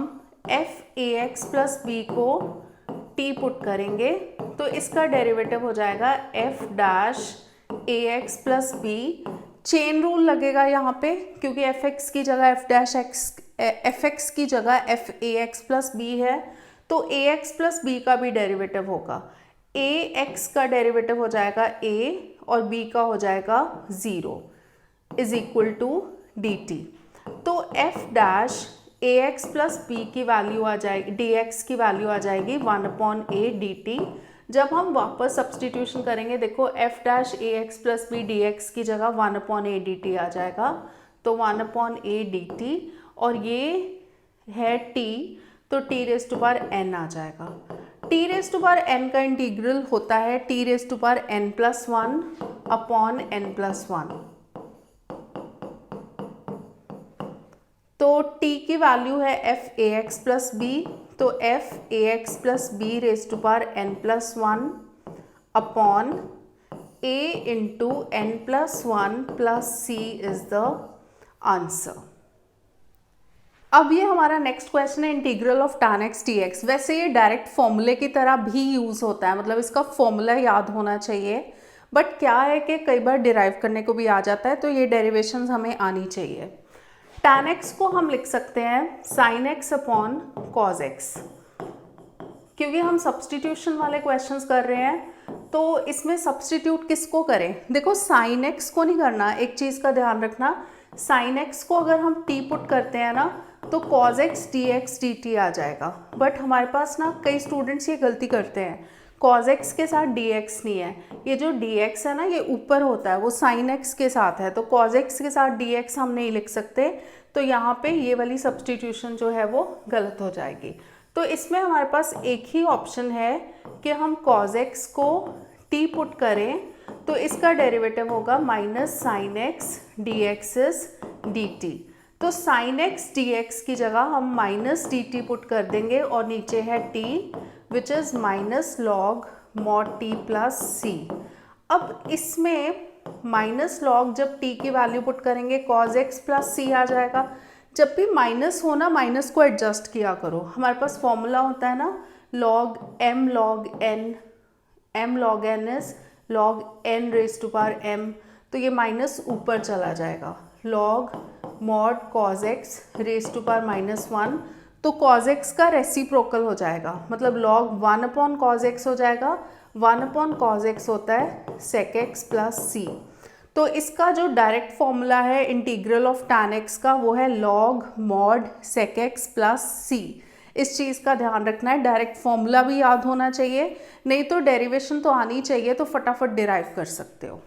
f(ax + b) को t पुट करेंगे तो इसका डेरिवेटिव हो जाएगा f'(ax + b)। चेन रूल लगेगा यहाँ पे क्योंकि f(x) की जगह f'(x) की जगह f(ax + b) है, तो ax + b का भी डेरिवेटिव होगा। ax का डेरिवेटिव हो जाएगा a और b का हो जाएगा 0 इज इक्वल टू dt। तो f'(ax + b) की वैल्यू आ जाएगी, dx की वैल्यू आ जाएगी 1/a dt। जब हम वापस सब्सटीट्यूशन करेंगे देखो f'(ax + b) dx की जगह 1/a dt आ जाएगा, तो 1/a dt और ये है t, तो t raise to power n आ जाएगा। t raise to power n का इंटीग्रल होता है t raise to power n+1 upon n+1। तो t की वैल्यू है f(ax + b), तो f(ax + b raise to power n+1 upon a into n+1 plus c is the answer. अब ये हमारा नेक्स्ट क्वेश्चन है integral of tan x dx। वैसे ये डायरेक्ट फॉर्मूले की तरह भी यूज़ होता है, मतलब इसका फॉर्मूला याद होना चाहिए, बट क्या है कि कई बार डिराइव करने को भी आ जाता है, तो ये डेरिवेशंस हमें आनी चाहिए। tan x को हम लिख सकते हैं sin x upon cos x। क्योंकि हम सब्सटीट्यूशन वाले क्वेश्चंस कर रहे हैं तो इसमें सब्सटीट्यूट किसको करें, देखो sin x को नहीं करना, एक चीज़ का ध्यान रखना, sin x को अगर हम t पुट करते हैं ना तो cos x dx dt आ जाएगा। बट हमारे पास ना कई स्टूडेंट्स ये गलती करते हैं, cos x के साथ dx नहीं है, ये जो dx है ना ये ऊपर होता है, वो sin x के साथ है, तो cos x के साथ dx हम नहीं लिख सकते, तो यहाँ पे ये वाली सब्सटीट्यूशन जो है वो गलत हो जाएगी। तो इसमें हमारे पास एक ही ऑप्शन है कि हम cos x को t पुट करें, तो तो इसका डेरिवेटिव होगा minus sign x d x is D T. तो साइन एक्स डी एक्स की जगह हम माइनस डी टी पुट कर देंगे और नीचे है t which is minus log mod t plus c. अब इसमें माइनस लॉग जब t की वैल्यू पुट करेंगे cos x प्लस सी आ जाएगा। जब भी माइनस हो ना, माइनस को एडजस्ट किया करो। हमारे पास फॉर्मूला होता है ना log m log n is log n raise to power m, तो ये माइनस ऊपर चला जाएगा log mod cos x raise to power -1, तो cos x का रेसिप्रोकल हो जाएगा, मतलब log 1 अपॉन cos x हो जाएगा। 1 अपॉन cos x होता है sec x प्लस सी। तो इसका जो डायरेक्ट फॉर्मूला है इंटीग्रल ऑफ tan x का, वो है log mod sec x plus c. इस चीज़ का ध्यान रखना है, डायरेक्ट फॉर्मूला भी याद होना चाहिए, नहीं तो डेरिवेशन तो आनी चाहिए, तो फटाफट डिराइव कर सकते हो।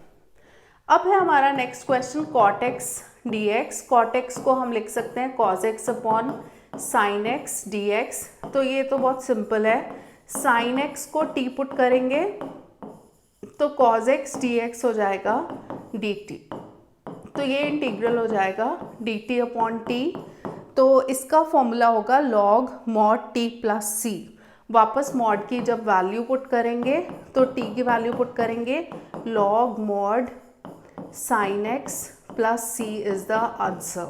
अब है हमारा next question cot x dx। cot x को हम लिख सकते हैं cos x upon sin x dx। तो ये तो बहुत सिंपल है, sin x को t पुट करेंगे तो cos x dx हो जाएगा dt। तो ये इंटीग्रल हो जाएगा dt अपॉन t। तो इसका फॉर्मूला होगा log mod t प्लस सी। वापस मॉड की जब वैल्यू पुट करेंगे तो t की वैल्यू पुट करेंगे log mod sin x plus c is the answer.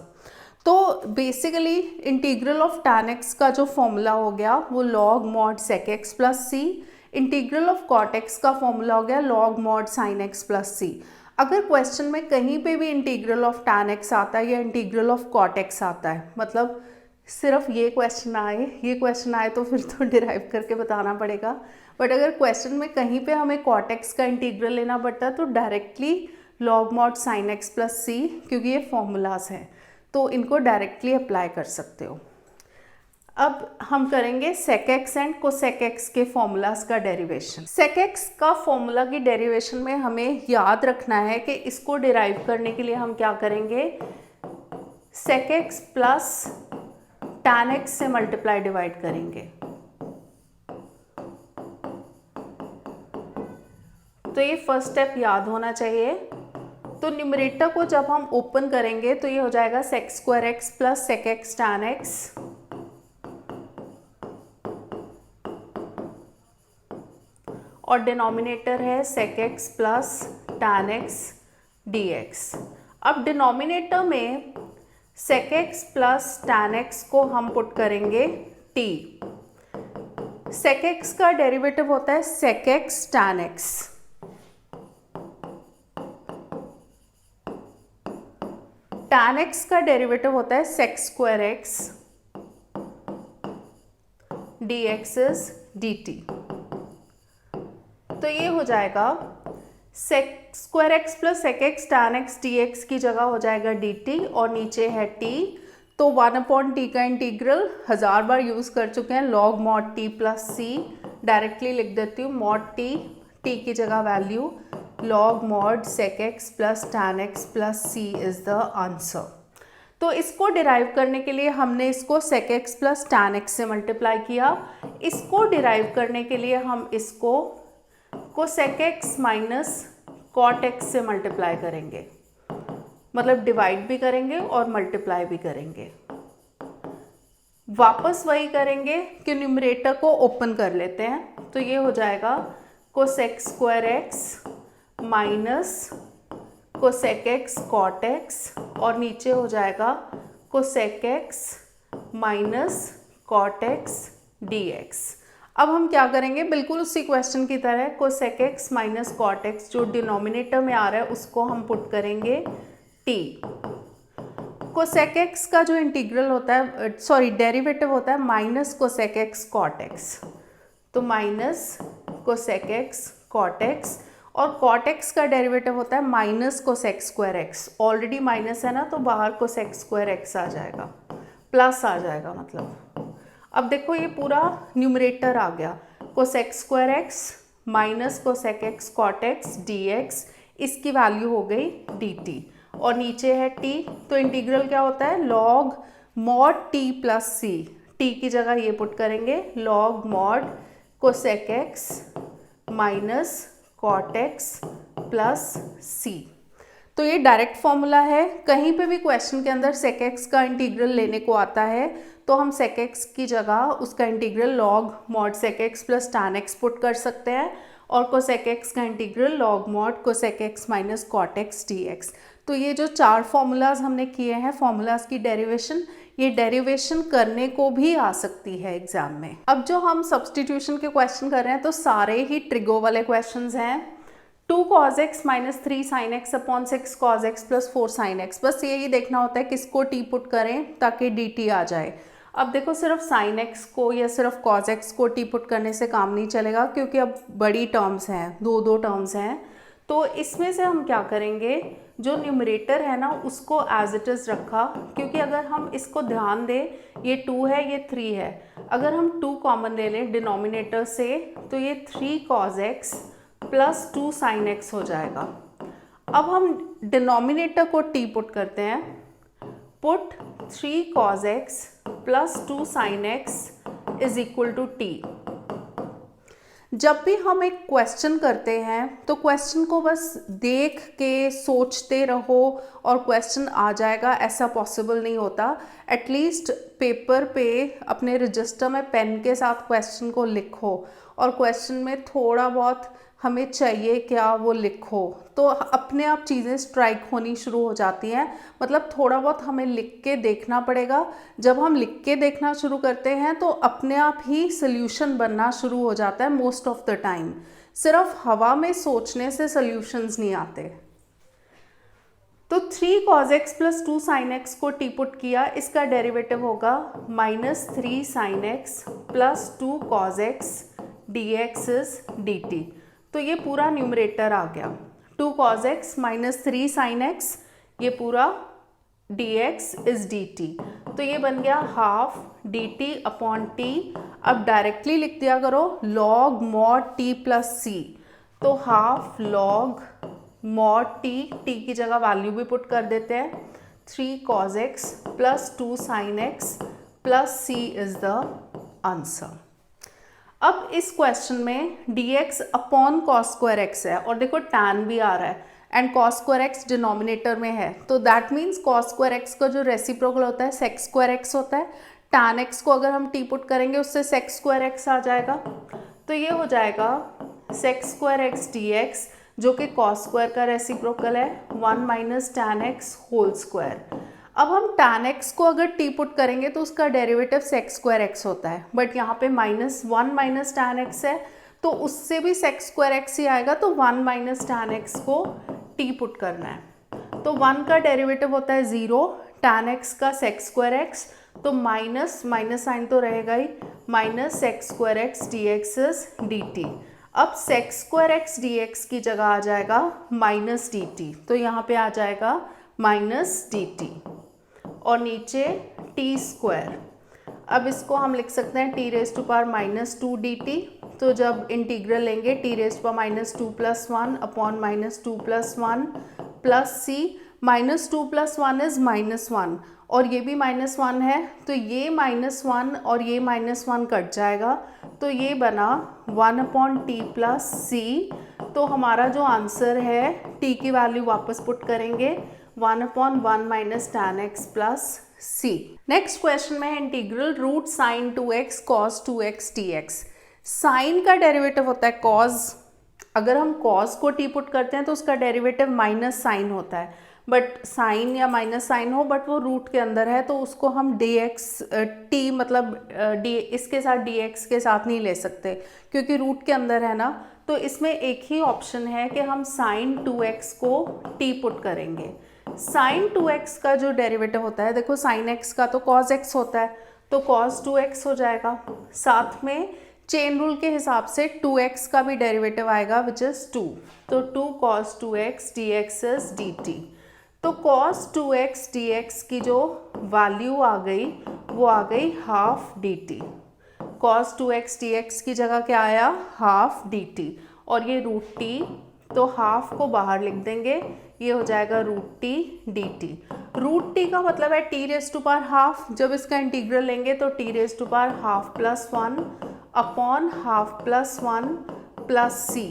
तो basically integral of tan x का जो फॉर्मूला हो गया वो log mod sec x plus c। Integral of cot x का फॉर्मूला हो गया log mod sin x plus c। अगर क्वेश्चन में कहीं पे भी इंटीग्रल ऑफ tan x आता है या इंटीग्रल ऑफ cot x आता है, मतलब सिर्फ ये क्वेश्चन आए तो फिर तो डिराइव करके बताना पड़ेगा, बट अगर क्वेश्चन में कहीं पे हमें cot x का इंटीग्रल लेना पड़ता है तो directly log mod sin x plus c, क्योंकि ये फॉर्मूलाज हैं तो इनको डायरेक्टली अप्लाई कर सकते हो। अब हम करेंगे sec x and cosec x के फॉर्मूलाज का डेरिवेशन। sec x का फॉर्मूला की डेरिवेशन में हमें याद रखना है कि इसको डिराइव करने के लिए हम क्या करेंगे, sec x plus tan x से मल्टीप्लाई डिवाइड करेंगे। तो ये फर्स्ट स्टेप याद होना चाहिए। तो न्यूमरेटर को जब हम ओपन करेंगे तो ये हो जाएगा sec square x plus sec x tan x, और डिनोमिनेटर है sec x plus tan x dx। अब डिनोमिनेटर में sec x plus tan x को हम पुट करेंगे t। sec x का डेरिवेटिव होता है sec x tan x। tan x का डेरिवेटिव होता है sec square x dx is dt। तो ये हो जाएगा sec square x plus sec x tan x dx की जगह हो जाएगा dt और नीचे है t। तो 1 अपॉन t का इंटीग्रल 1000 बार यूज़ कर चुके हैं, log mod t plus c। Directly लिख देती हूँ mod t की जगह value log mod sec x plus tan x plus c is the answer. तो इसको डिराइव करने के लिए हमने इसको sec x plus tan x से मल्टीप्लाई किया। इसको डिराइव करने के लिए हम इसको cosec x minus cot x से मल्टीप्लाई करेंगे, मतलब डिवाइड भी करेंगे और मल्टीप्लाई भी करेंगे। वापस वही करेंगे कि न्यूमरेटर को ओपन कर लेते हैं। तो ये हो जाएगा cosec square x minus cosec x cot x और नीचे हो जाएगा cosec x minus cot x dx। अब हम क्या करेंगे, बिल्कुल उसी क्वेश्चन की तरह cosec x minus cot x जो डिनोमिनेटर में आ रहा है उसको हम पुट करेंगे t। cosec x का जो इंटीग्रल होता है, सॉरी डेरिवेटिव होता है minus cosec x cot x। तो minus cosec x cot x और cot x का डेरिवेटिव होता है minus cosec square x। Already minus है ना, तो बाहर cosec स्क्वायर x आ जाएगा, प्लस आ जाएगा मतलब। अब देखो ये पूरा न्यूमरेटर आ गया, cosec square x minus cosec x cot x dx, इसकी वैल्यू हो गई dt और नीचे है t। तो इंटीग्रल क्या होता है, log mod t plus c। t की जगह ये पुट करेंगे log mod cosec x minus cot x plus c. तो ये डायरेक्ट फॉर्मूला है। कहीं पे भी क्वेश्चन के अंदर सेक एक्स का इंटीग्रल लेने को आता है तो हम सेक एक्स की जगह उसका integral log mod sec x plus tan x put कर सकते हैं और कोसेक एक्स का integral log mod cosec x minus cot x d x. तो ये जो 4 फॉर्मूलाज हमने किए हैं फॉर्मूलाज की डेरिवेशन, ये डेरिवेशन करने को भी आ सकती है एग्जाम में। अब जो हम सब्सटीट्यूशन के क्वेश्चन कर रहे हैं तो सारे ही ट्रिगो वाले क्वेश्चंस हैं। 2 cos x minus 3 sin x upon 6 cos x plus 4 sin x, बस यही देखना होता है किसको टी पुट करें ताकि dt आ जाए। अब देखो सिर्फ sin x को या सिर्फ cos x को टी पुट करने से काम नहीं चलेगा क्योंकि अब बड़ी टर्म्स हैं, दो टर्म्स हैं। तो इसमें से हम क्या करेंगे, जो न्यूमरेटर है ना उसको एज इट इज़ रखा, क्योंकि अगर हम इसको ध्यान दें ये 2 है ये 3 है, अगर हम 2 कॉमन ले लें डिनोमिनेटर से तो ये 3 cos x plus 2 sin x हो जाएगा। अब हम डिनोमिनेटर को टी पुट करते हैं, put 3 cos x plus 2 sin x is equal to t. जब भी हम एक क्वेश्चन करते हैं तो क्वेश्चन को बस देख के सोचते रहो और क्वेश्चन आ जाएगा, ऐसा पॉसिबल नहीं होता। एटलीस्ट पेपर पे अपने रजिस्टर में पेन के साथ क्वेश्चन को लिखो और क्वेश्चन में थोड़ा बहुत हमें चाहिए क्या वो लिखो, तो अपने आप चीज़ें स्ट्राइक होनी शुरू हो जाती हैं। मतलब थोड़ा बहुत हमें लिख के देखना पड़ेगा। जब हम लिख के देखना शुरू करते हैं तो अपने आप ही सोल्यूशन बनना शुरू हो जाता है मोस्ट ऑफ द टाइम। सिर्फ हवा में सोचने से सोल्यूशंस नहीं आते। तो 3 cos x plus 2 sin x को टी पुट किया, इसका डेरिवेटिव होगा minus 3 sin x plus 2 cos x dx is dt। तो ये पूरा न्यूमरेटर आ गया 2 cos x minus 3 sin x, ये पूरा dx इज dt। तो ये बन गया हाफ dt अपॉन t। अब डायरेक्टली लिख दिया करो log mod t plus c, तो half log mod t, t की जगह वैल्यू भी पुट कर देते हैं, 3 cos x plus 2 sin x plus c is the answer. अब इस क्वेश्चन में dx upon cos square x है और देखो tan भी आ रहा है and cos square x denominator में है, तो that means cos square x का जो रेसिप्रोकल होता है sec स्क्वायर x होता है। tan x को अगर हम टी पुट करेंगे उससे sec स्क्वायर x आ जाएगा, तो ये हो जाएगा sec स्क्वायर x dx जो कि cos स्क्वायर का रेसिप्रोकल है 1 minus tan x whole square. अब हम tan x को अगर टी पुट करेंगे तो उसका डेरिवेटिव sec स्क्वायर x होता है, बट यहाँ पे -1 माइनस tan x है तो उससे भी sec स्क्वायर x ही आएगा, तो 1 माइनस tan x को टी पुट करना है। तो 1 का डेरिवेटिव होता है 0, tan x का sec स्क्वायर x, तो माइनस साइन तो रहेगा ही, minus sec square x dx is dt। अब sec स्क्वायर x dx की जगह आ जाएगा माइनस dt, तो यहाँ पे आ जाएगा माइनस dt और नीचे टी स्क्वायर। अब इसको हम लिख सकते हैं t raise to power minus 2 dt, तो जब इंटीग्रल लेंगे t raise to power minus 2 plus 1 upon minus 2 plus 1 plus c, minus 2 plus 1 is -1 और ये भी -1 है, तो ये -1 और ये -1 कट जाएगा, तो ये बना 1 अपॉन टी प्लस सी। तो हमारा जो आंसर है टी की वैल्यू वापस पुट करेंगे 1 upon 1 minus tan x plus c। Next question में है integral root sine 2x cos 2x dx। Sine का डेरिवेटिव होता है cos, अगर हम cos को टी पुट करते हैं तो उसका डेरिवेटिव माइनस साइन होता है, बट साइन या माइनस साइन हो बट वो रूट के अंदर है तो उसको हम dx t मतलब इसके साथ dx के साथ नहीं ले सकते क्योंकि रूट के अंदर है ना। तो इसमें एक ही ऑप्शन है कि हम साइन 2x को टी पुट करेंगे। साइन 2x का जो डेरिवेटिव होता है, देखो साइन x का तो cos x होता है, तो cos 2x हो जाएगा, साथ में चेन रूल के हिसाब से 2x का भी डेरिवेटिव आएगा विच इज 2, तो 2 cos 2x dx is dt। तो cos 2x dx की जो वैल्यू आ गई वो आ गई half dt। cos 2x dx की जगह क्या आया, हाफ dt, और ये रूट टी, तो हाफ को बाहर लिख देंगे, ये हो जाएगा root t dt। Root t का मतलब है t raise to power half, जब इसका इंटीग्रल लेंगे तो t raise to power half plus 1 upon half plus 1 plus c.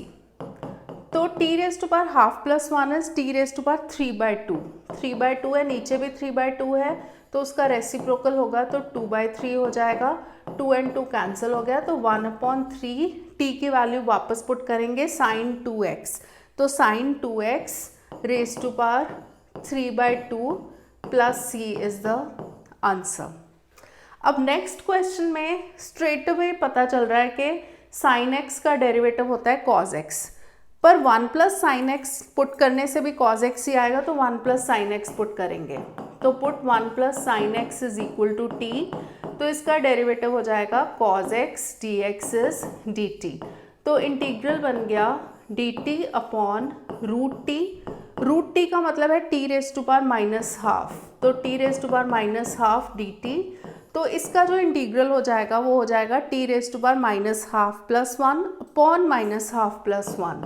तो t raise to power half plus 1 is t raise to power 3/2। 3/2 है, नीचे भी 3/2 है, तो उसका रेसिप्रोकल होगा तो 2/3 हो जाएगा। 2 and 2 कैंसिल हो गया, तो 1/3 टी की वैल्यू वापस पुट करेंगे sin 2x, तो sin 2x raise to power 3/2 plus c is the answer. अब नेक्स्ट क्वेश्चन में स्ट्रेट अवे पता चल रहा है कि sin x का डेरिवेटिव होता है cos x, पर 1 प्लस साइन एक्स पुट करने से भी cos x ही आएगा, तो 1 प्लस साइन एक्स पुट करेंगे, तो put 1 plus sine x is equal to t, तो इसका डेरिवेटिव हो जाएगा cos x dx is dt, तो इंटीग्रल बन गया dt upon root t. Root t का मतलब है t raise to power minus half, तो t raise to power minus half dt, तो इसका जो इंटीग्रल हो जाएगा वो हो जाएगा t raise to power minus half plus 1 upon minus half plus 1।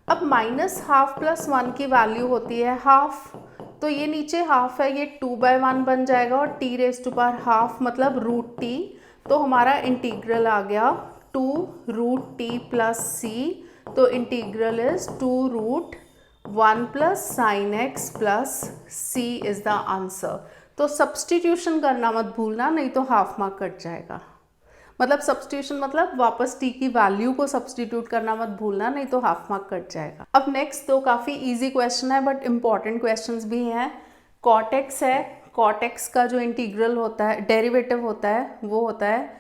अब माइनस हाफ प्लस 1 की वैल्यू होती है हाफ, तो ये नीचे हाफ है, ये 2/1 बन जाएगा, और t raise to power half मतलब रूट टी, तो हमारा इंटीग्रल आ गया 2 रूट टी प्लस सी, तो integral is 2 root 1 plus sine x plus c is the answer. तो सब्सटीट्यूशन करना मत भूलना, नहीं तो हाफ मार्क कट जाएगा। मतलब सब्सटीट्यूशन मतलब वापस टी की वैल्यू को सब्सटीट्यूट करना मत भूलना, नहीं तो हाफ मार्क कट जाएगा। अब नेक्स्ट तो काफ़ी इजी क्वेश्चन है बट इम्पॉर्टेंट क्वेश्चंस भी हैं। cot x है, cot x का जो इंटीग्रल होता है, डेरिवेटिव होता है, वो होता है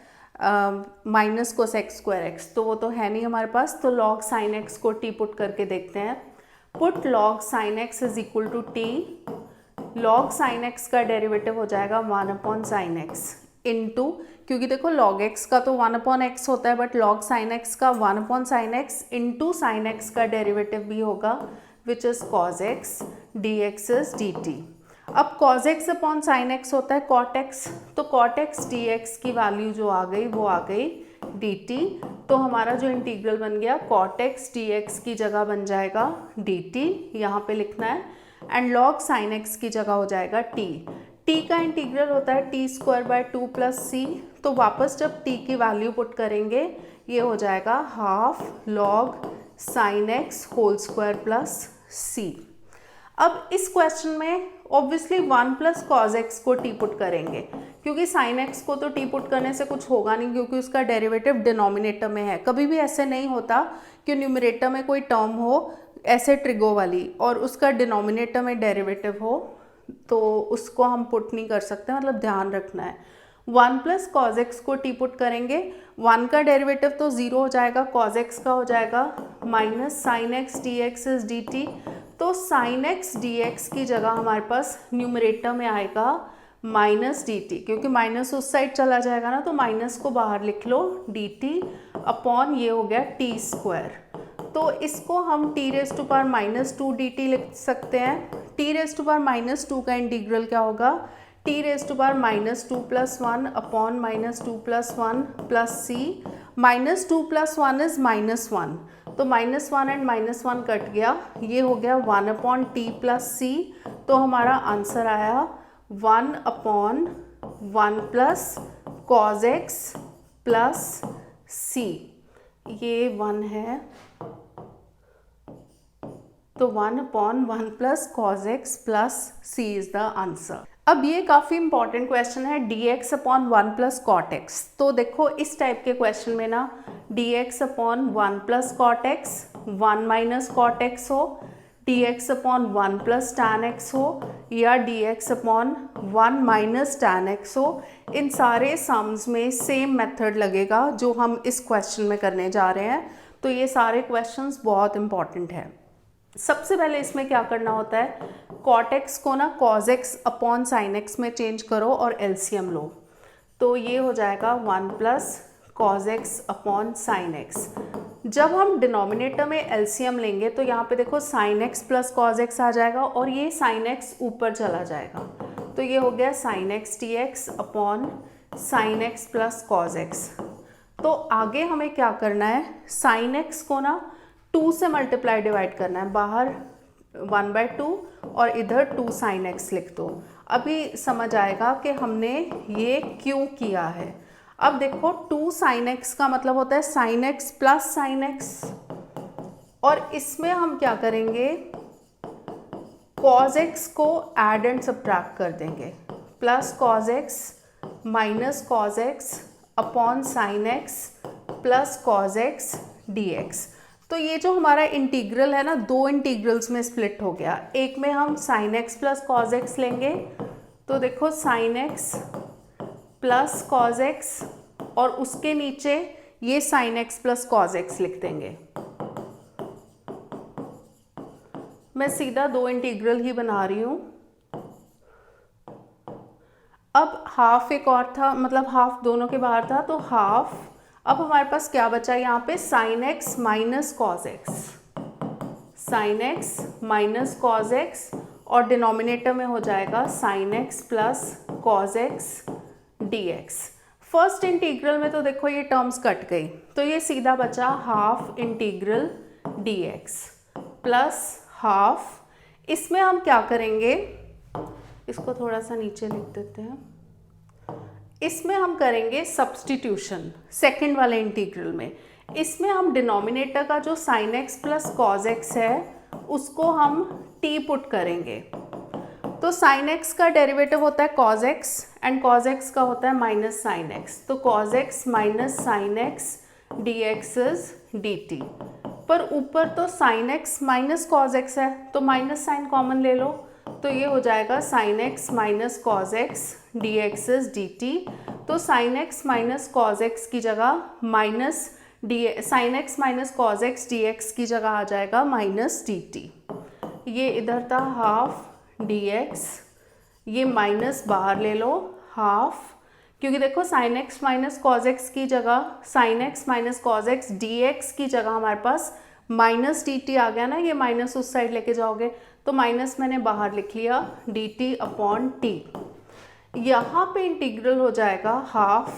माइनस कोसेक स्क्वायर एक्स, तो वो तो है नहीं हमारे पास, तो log sin x को t पुट करके देखते हैं। Put log sin x is equal to t, log sin x का डेरिवेटिव हो जाएगा 1/sin x इंटू, क्योंकि देखो log x का तो 1/x होता है, बट log sin x का 1/sin x into sin x का डेरिवेटिव भी होगा, which is cos x dx is dt। अब cos x upon sin x होता है cot x, तो cot x dx की वैल्यू जो आ गई वो आ गई dt, तो हमारा जो इंटीग्रल बन गया cot x dx की जगह बन जाएगा dt, यहाँ पे लिखना है, एंड log sin x की जगह हो जाएगा t। t का इंटीग्रल होता है t² / 2 + c, तो वापस जब t की वैल्यू पुट करेंगे ये हो जाएगा half log sin x होल² + c। अब इस क्वेश्चन में ऑब्वियसली 1 प्लस cos x को t पुट करेंगे, क्योंकि sin x को तो t पुट करने से कुछ होगा नहीं, क्योंकि उसका डेरिवेटिव डिनोमिनेटर में है। कभी भी ऐसे नहीं होता कि न्यूमरेटर में कोई टर्म हो ऐसे ट्रिगो वाली और उसका डिनोमिनेटर में डेरिवेटिव हो, तो उसको हम पुट नहीं कर सकते, मतलब ध्यान रखना है। 1 प्लस cos x को t पुट करेंगे, 1 का डेरिवेटिव तो 0 हो जाएगा, cos x का हो जाएगा minus sign x d x is D T, तो साइन एक्स डी एक्स की जगह हमारे पास न्यूमरेटर में आएगा माइनस डी टी, क्योंकि माइनस उस साइड चला जाएगा ना, तो माइनस को बाहर लिख लो डी टी अपॉन ये हो गया t², तो इसको हम t raise to power -2 dt लिख सकते हैं। t रेज टू पावर -2 का इंटीग्रल क्या होगा, t raise to power -2 + 1 upon -2 + 1 plus c, -2 + 1 is -1, तो -1 एंड -1 कट गया, ये हो गया 1/t + c, तो हमारा आंसर आया 1/1 plus cos x plus c, ये 1 है, तो 1/1 plus cos x plus c is the answer. अब ये काफ़ी इंपॉर्टेंट क्वेश्चन है, dx upon 1 plus cot x। तो देखो इस टाइप के क्वेश्चन में ना dx upon 1 plus cot x 1 minus cot x हो, dx upon 1 plus tan x हो, या dx upon 1 minus tan x हो, इन सारे सम्स में सेम मेथड लगेगा जो हम इस क्वेश्चन में करने जा रहे हैं। तो ये सारे क्वेश्चंस बहुत इंपॉर्टेंट है। सबसे पहले इसमें क्या करना होता है, cot x को ना cos x upon sin x में चेंज करो और एलसीएम लो, तो ये हो जाएगा 1 plus cos x upon sin x। जब हम डिनोमिनेटर में एलसीएम लेंगे तो यहाँ पे देखो sin x plus cos x आ जाएगा और ये sin x ऊपर चला जाएगा, तो ये हो गया sin x dx upon sin x plus cos x। तो आगे हमें क्या करना है, sin x को ना 2 से मल्टीप्लाई डिवाइड करना है, बाहर 1/2 और इधर 2 sin x लिख दो। अभी समझ आएगा कि हमने ये क्यों किया है। अब देखो 2 sin x का मतलब होता है sin x plus sin x, और इसमें हम क्या करेंगे, cos x को ऐड एंड सब्ट्रैक्ट कर देंगे, plus cos x minus cos x upon sin x plus cos x dx। तो ये जो हमारा इंटीग्रल है ना, 2 इंटीग्रल्स में स्प्लिट हो गया। एक में हम sin x plus cos x लेंगे, तो देखो sin x plus cos x, और उसके नीचे ये sin x plus cos x लिख देंगे। मैं सीधा 2 इंटीग्रल ही बना रही हूँ। अब हाफ एक और था, मतलब हाफ दोनों के बाहर था, तो हाफ। अब हमारे पास क्या बचा यहाँ पे, sin x minus cos x, sin x minus cos x, और डिनोमिनेटर में हो जाएगा sin x plus cos x dx। First integral में तो देखो ये टर्म्स कट गई, तो ये सीधा बचा half integral dx plus half. इसमें हम क्या करेंगे, इसको थोड़ा सा नीचे लिख देते हैं। इसमें हम करेंगे सब्स्टिट्यूशन सेकंड वाले इंटीग्रल में। इसमें हम डिनोमिनेटर का जो sin x plus cos x है उसको हम t पुट करेंगे। तो sin x का डेरिवेटिव होता है cos x and cos x का होता है माइनस sin x, तो cos x minus sin x dx is dt। पर ऊपर तो sin x minus cos x है, तो माइनस साइन कॉमन ले लो, तो ये हो जाएगा sin x minus cos x dx is dt। तो sin x minus cos x की जगह minus sin x minus cos x dx की जगह आ जाएगा माइनस dt। ये इधर था हाफ dx, ये माइनस बाहर ले लो हाफ, क्योंकि देखो sin x minus cos x की जगह sin x minus cos x dx की जगह हमारे पास माइनस dt आ गया ना, ये माइनस उस साइड लेके जाओगे तो माइनस मैंने बाहर लिख लिया dt अपॉन t। यहाँ पे इंटीग्रल हो जाएगा हाफ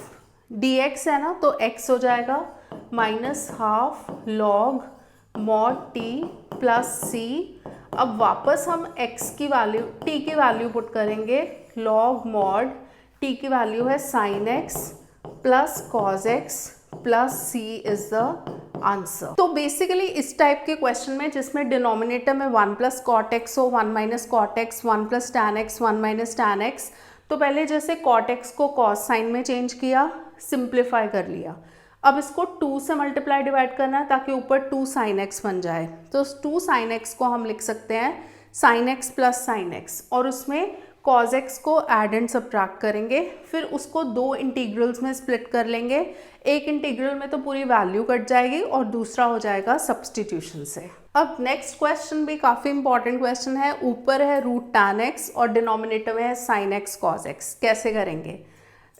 dx है ना, तो x हो जाएगा minus half log mod t plus c। अब वापस हम x की वैल्यू t की वैल्यू पुट करेंगे, लॉग मॉड t की वैल्यू है sin x plus cos x plus c is the answer. तो बेसिकली इस टाइप के क्वेश्चन में जिसमें डिनोमिनेटर में 1 प्लस कॉट एक्स हो, 1 minus cot x, 1 plus tan x, 1 minus tan x, तो पहले जैसे कॉट एक्स को कॉस साइन में चेंज किया, सिंप्लीफाई कर लिया। अब इसको 2 से मल्टीप्लाई डिवाइड करना है ताकि ऊपर 2 साइन एक्स बन जाए, तो 2 साइन एक्स को हम लिख सकते हैं sign x plus sine x, और उसमें cos x को ऐड एंड सब्ट्रैक्ट करेंगे, फिर उसको 2 इंटीग्रल्स में स्प्लिट कर लेंगे। एक इंटीग्रल में तो पूरी वैल्यू कट जाएगी और दूसरा हो जाएगा सब्स्टिट्यूशन से। अब नेक्स्ट क्वेश्चन भी काफ़ी इंपॉर्टेंट क्वेश्चन है। ऊपर है रूट टैन एक्स और डिनोमिनेटर में है साइन एक्स कॉस एक्स। कैसे करेंगे,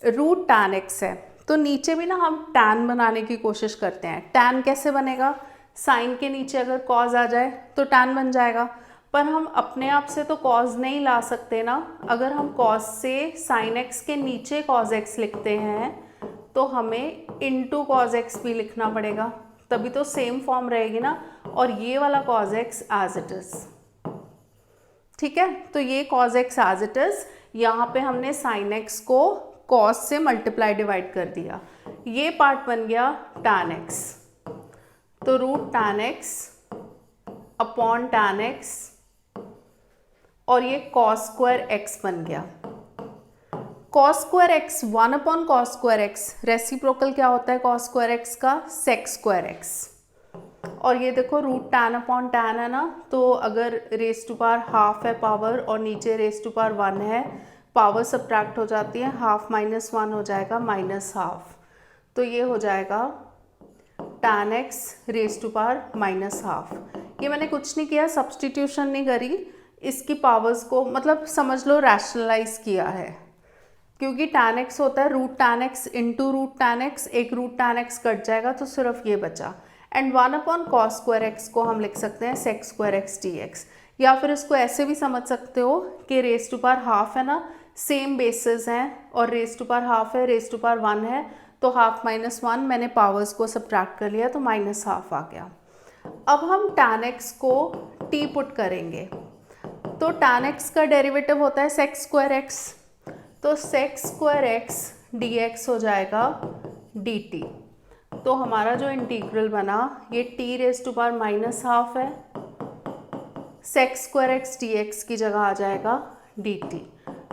रूट टैन एक्स है तो नीचे भी ना हम टैन बनाने की कोशिश करते हैं। टैन कैसे बनेगा, साइन के नीचे अगर कॉज आ जाए तो टैन बन जाएगा, पर हम अपने आप से तो कॉज नहीं ला सकते ना। अगर हम कॉज से साइन एक्स के नीचे कॉज एक्स लिखते हैं तो हमें इनटू कॉज एक्स भी लिखना पड़ेगा, तभी तो सेम फॉर्म रहेगी ना। और ये वाला cos x as it is, ठीक है, तो ये cos x as it is. यहाँ पे हमने साइन एक्स को कॉज से मल्टीप्लाई डिवाइड कर दिया, ये पार्ट बन गया टैन एक्स, तो root tan x upon tan x, और ये कॉस स्क्वायर एक्स बन गया। Cos square x 1 upon cos square x, reciprocal क्या होता है कॉस स्क्वायर एक्स का, सेक स्क्वायर एक्स। और ये देखो रूट टैन अपॉन टैन है ना, तो अगर रेस टू पावर हाफ है पावर और नीचे रेस टू पावर 1 है, पावर सब्ट्रैक्ट हो जाती है, हाफ माइनस 1 हो जाएगा माइनस हाफ, तो ये हो जाएगा tan x raise to power minus half. ये मैंने कुछ नहीं किया, सब्सटीट्यूशन नहीं करी, इसकी पावर्स को मतलब समझ लो रैशनलाइज किया है, क्योंकि टैन एक्स होता है root tan x into root tan x, एक रूट टैन एक्स कट जाएगा तो सिर्फ ये बचा। And 1 upon cos square x को हम लिख सकते हैं sec square x d x, या फिर इसको ऐसे भी समझ सकते हो कि रेस टू पावर हाफ है ना, सेम बेसिस हैं और रेस टू पावर हाफ है, रेस टू पावर 1 है, तो हाफ माइनस 1 मैंने पावर्स को सब्ट्रैक्ट कर लिया तो माइनस हाफ आ गया। अब हम टैन एक्स को टी पुट करेंगे, तो टैन एक्स का डेरिवेटिव होता है सेक स्क्वायर एक्स, तो सेक स्क्वायर एक्स dx हो जाएगा dt। तो हमारा जो इंटीग्रल बना ये t रेज़ टू पावर -12 है, sec स्क्वायर x dx की जगह आ जाएगा dt।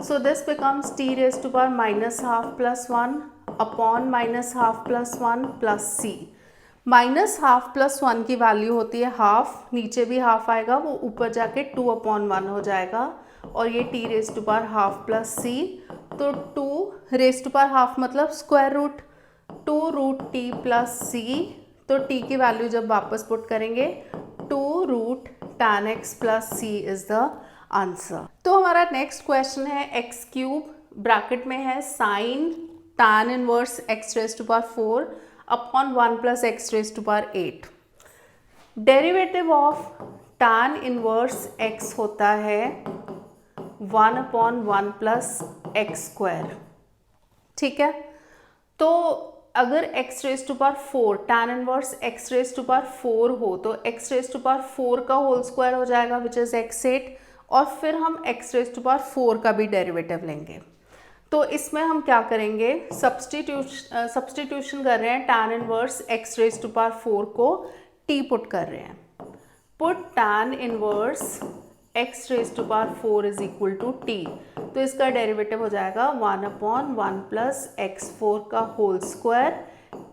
So this becomes t raise to power -12 plus 1 upon -12 plus 1 plus c। -12 plus 1 की वैल्यू होती है हाफ, नीचे भी हाफ आएगा, वो ऊपर जाके 2/1 हो जाएगा, और ये t raise to power half plus c। तो 2 रेज़ टू पावर हाफ मतलब square root 2√t plus c। तो t की वैल्यू जब वापस पुट करेंगे 2√tan x plus c is the answer. तो हमारा नेक्स्ट क्वेश्चन है x³ ब्रैकेट में है sine tan inverse x raise to power 4 upon 1 plus x raise to power 8। Derivative of tan inverse x होता है 1/1 प्लस एक्स स्क्वायर। ठीक है, तो अगर x raise to power 4 tan inverse x raise to power 4 हो तो x raise to power 4 का whole square हो जाएगा विच इज़ x8, और फिर हम x रेज़ टू पावर 4 का भी डेरिवेटिव लेंगे। तो इसमें हम क्या करेंगे, सब्सटीट्यूशन कर रहे हैं, tan inverse x raise to power 4 को t पुट कर रहे हैं। Put tan inverse x raise to power 4 is equal to t, तो इसका डेरिवेटिव हो जाएगा 1/1 प्लस x4 का whole square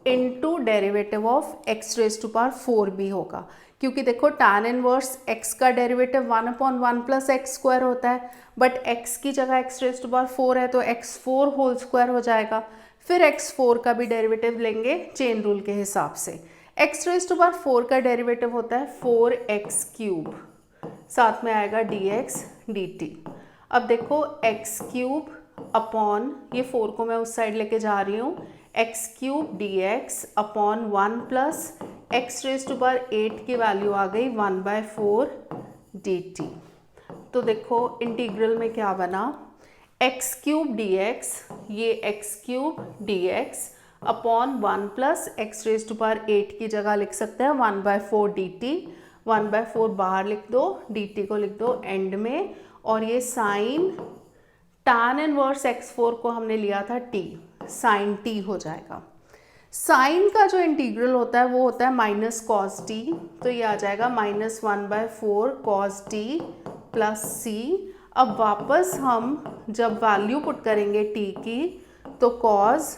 into derivative of x raise to power 4 भी होगा, क्योंकि देखो tan इनवर्स x का डेरिवेटिव 1/1 प्लस एक्स स्क्वायर होता है, बट x की जगह x रेज़ टू पावर 4 है तो x4 होल स्क्वायर हो जाएगा। फिर x4 का भी डेरिवेटिव लेंगे चेन रूल के हिसाब से। x रेज़ टू पावर 4 का डेरिवेटिव होता है 4x³, साथ में आएगा dx dt। अब देखो x³ अपॉन ये 4 को मैं उस साइड लेके जा रही हूँ, x³ dx upon 1 plus x raise to power 8 की वैल्यू आ गई 1/4 dt। तो देखो इंटीग्रल में क्या बना, x³ dx, ये x³ dx upon 1 plus x raise to power 8 की जगह लिख सकते हैं 1/4 dt। 1/4 बाहर लिख दो, dt को लिख दो एंड में, और ये साइन tan इनवर्स x4 को हमने लिया था t, साइन t हो जाएगा। साइन का जो इंटीग्रल होता है वो होता है माइनस कॉस t, तो ये आ जाएगा -1/4 cos t प्लस c। अब वापस हम जब वैल्यू पुट करेंगे t की तो cos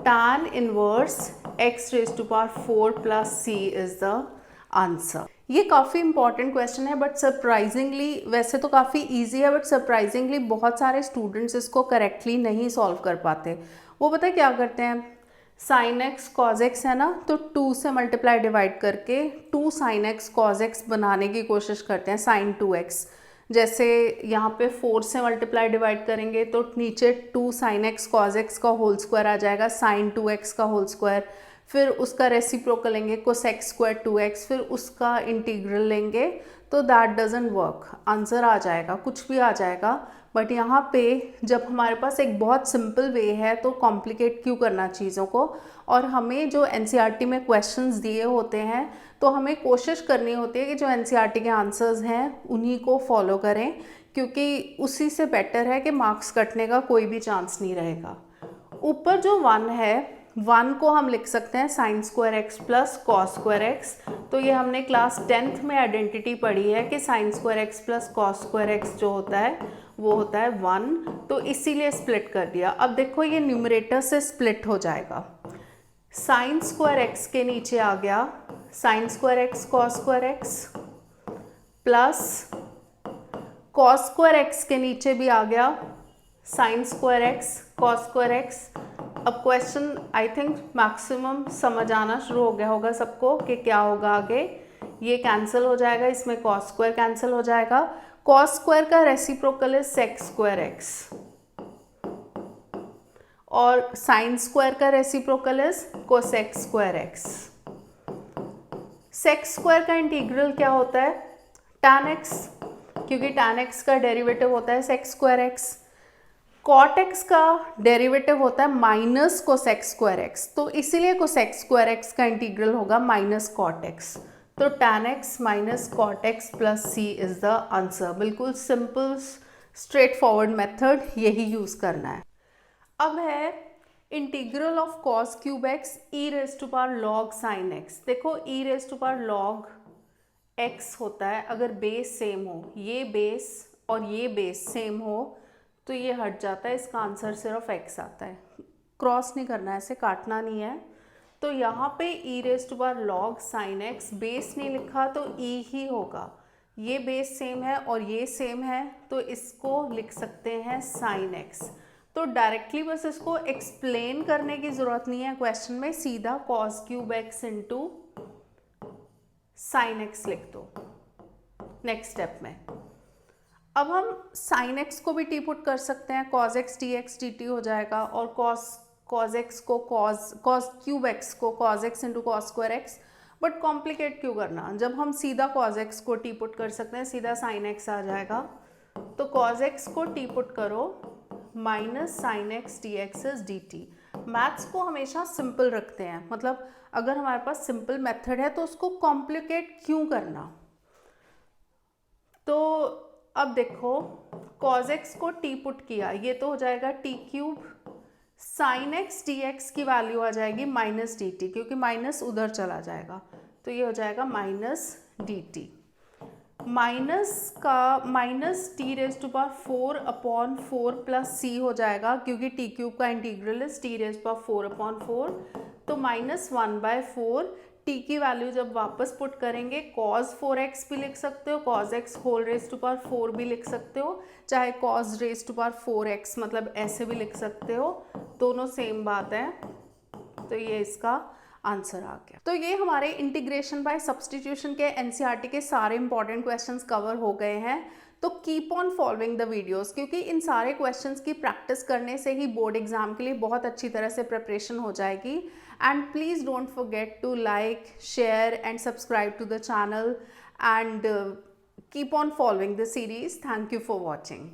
tan inverse x raise to power 4 plus c is the answer. ये काफ़ी इंपॉर्टेंट क्वेश्चन है, बट सरप्राइजिंगली, वैसे तो काफ़ी इजी है बट सरप्राइजिंगली बहुत सारे स्टूडेंट्स इसको करेक्टली नहीं सॉल्व कर पाते। वो पता है क्या करते हैं, साइन एक्स कॉज एक्स है ना, तो 2 से मल्टीप्लाई डिवाइड करके 2 साइन एक्स कॉज एक्स बनाने की कोशिश करते हैं, साइन 2x। जैसे यहाँ पे 4 से मल्टीप्लाई डिवाइड करेंगे तो नीचे 2 साइन एक्स कॉज एक्स का होल स्क्वायर आ जाएगा, साइन 2x का होल स्क्वायर, फिर उसका रेसिप्रोकल लेंगे कोसेक स्क्वायर 2x, फिर उसका इंटीग्रल लेंगे, तो दैट डजंट वर्क, आंसर आ जाएगा, कुछ भी आ जाएगा। बट यहाँ पे जब हमारे पास एक बहुत सिंपल वे है तो कॉम्प्लिकेट क्यों करना चीज़ों को, और हमें जो एनसीईआरटी में क्वेश्चंस दिए होते हैं तो हमें कोशिश करनी होती है कि जो एनसीईआरटी के आंसर्स हैं उन्हीं को फॉलो करें, क्योंकि उसी से बेटर है कि मार्क्स कटने का कोई भी चांस नहीं रहेगा। ऊपर जो 1 है, 1 को हम लिख सकते हैं sine square x plus cos square x, तो ये हमने क्लास 10th में आइडेंटिटी पढ़ी है कि sine square x plus cos square x जो होता है वो होता है 1, तो इसीलिए स्प्लिट कर दिया। अब देखो ये न्यूमरेटर से स्प्लिट हो जाएगा, साइन स्क्वायर एक्स के नीचे आ गया sine square x cos square x, plus cos square x के नीचे भी आ गया sine square x cos square x. अब क्वेश्चन आई थिंक मैक्सिमम समझ आना शुरू हो गया होगा सबको कि क्या होगा आगे, ये कैंसिल हो जाएगा, इसमें कॉस स्क्वायर कैंसिल हो जाएगा, कॉस स्क्वायर का रेसिप्रोकल है सेक स्क्वायर एक्स, और साइन स्क्वायर का reciprocal is cosec square x. Sec square का इंटीग्रल क्या होता है, tan x, क्योंकि tan x का डेरिवेटिव होता है sec square x. Cot x का डेरिवेटिव होता है माइनस कोसेक स्क्वायर एक्स, तो इसीलिए कोसेक स्क्वायर एक्स का इंटीग्रल होगा माइनस कॉट एक्स, तो tan x minus cot x plus c is the answer. बिल्कुल सिंपल स्ट्रेट फॉरवर्ड मेथड यही यूज़ करना है। अब है integral of cos cube x e raise to power log sine x. देखो e raise to power log x होता है, अगर बेस सेम हो, ये बेस और ये बेस सेम हो तो ये हट जाता है, इसका आंसर सिर्फ एक्स आता है। क्रॉस नहीं करना है, ऐसे काटना नहीं है। तो यहाँ पे e raise to power log sine x, base नहीं लिखा तो ई ही होगा, ये बेस सेम है और ये सेम है तो इसको लिख सकते हैं साइन एक्स। तो डायरेक्टली बस इसको एक्सप्लेन करने की ज़रूरत नहीं है क्वेश्चन में, सीधा cos cube x into sine x लिख दो नेक्स्ट स्टेप में। अब हम साइन एक्स को भी टी पुट कर सकते हैं, cos x d x D T हो जाएगा, और कॉज एक्स को कॉज क्यूब एक्स को cos x into cos square x. But complicate क्यों करना, जब हम सीधा कॉज एक्स को टी पुट कर सकते हैं, सीधा साइन एक्स आ जाएगा। तो कॉज एक्स को टी पुट करो, minus sign x d x is D T. Maths को हमेशा सिंपल रखते हैं, मतलब अगर हमारे पास सिंपल मेथड है तो उसको कॉम्प्लिकेट क्यों करना। तो अब देखो कॉज एक्स को टी पुट किया, ये तो हो जाएगा t cube, sine x d x की वैल्यू आ जाएगी माइनस डी टी, क्योंकि माइनस उधर चला जाएगा तो ये हो जाएगा माइनस डी टी। माइनस का minus t raise to power 4/4 plus c हो जाएगा, क्योंकि टी क्यूब का integral is t raise power 4/4, तो -1/4। टी की वैल्यू जब वापस पुट करेंगे, cos 4x भी लिख सकते हो, cos x whole raise to power 4 भी लिख सकते हो, चाहे cos raise to power 4x मतलब ऐसे भी लिख सकते हो, दोनों सेम बात है। तो ये इसका आंसर आ गया। तो ये हमारे इंटीग्रेशन बाय सब्सटीट्यूशन के एनसीईआरटी के सारे इंपॉर्टेंट क्वेश्चंस कवर हो गए हैं। तो keep on following the videos, क्योंकि इन सारे क्वेश्चंस की प्रैक्टिस करने से ही बोर्ड एग्जाम के लिए बहुत अच्छी तरह से प्रिपरेशन हो जाएगी। And please don't forget to like, share and subscribe to the channel and keep on following the series. Thank you for watching.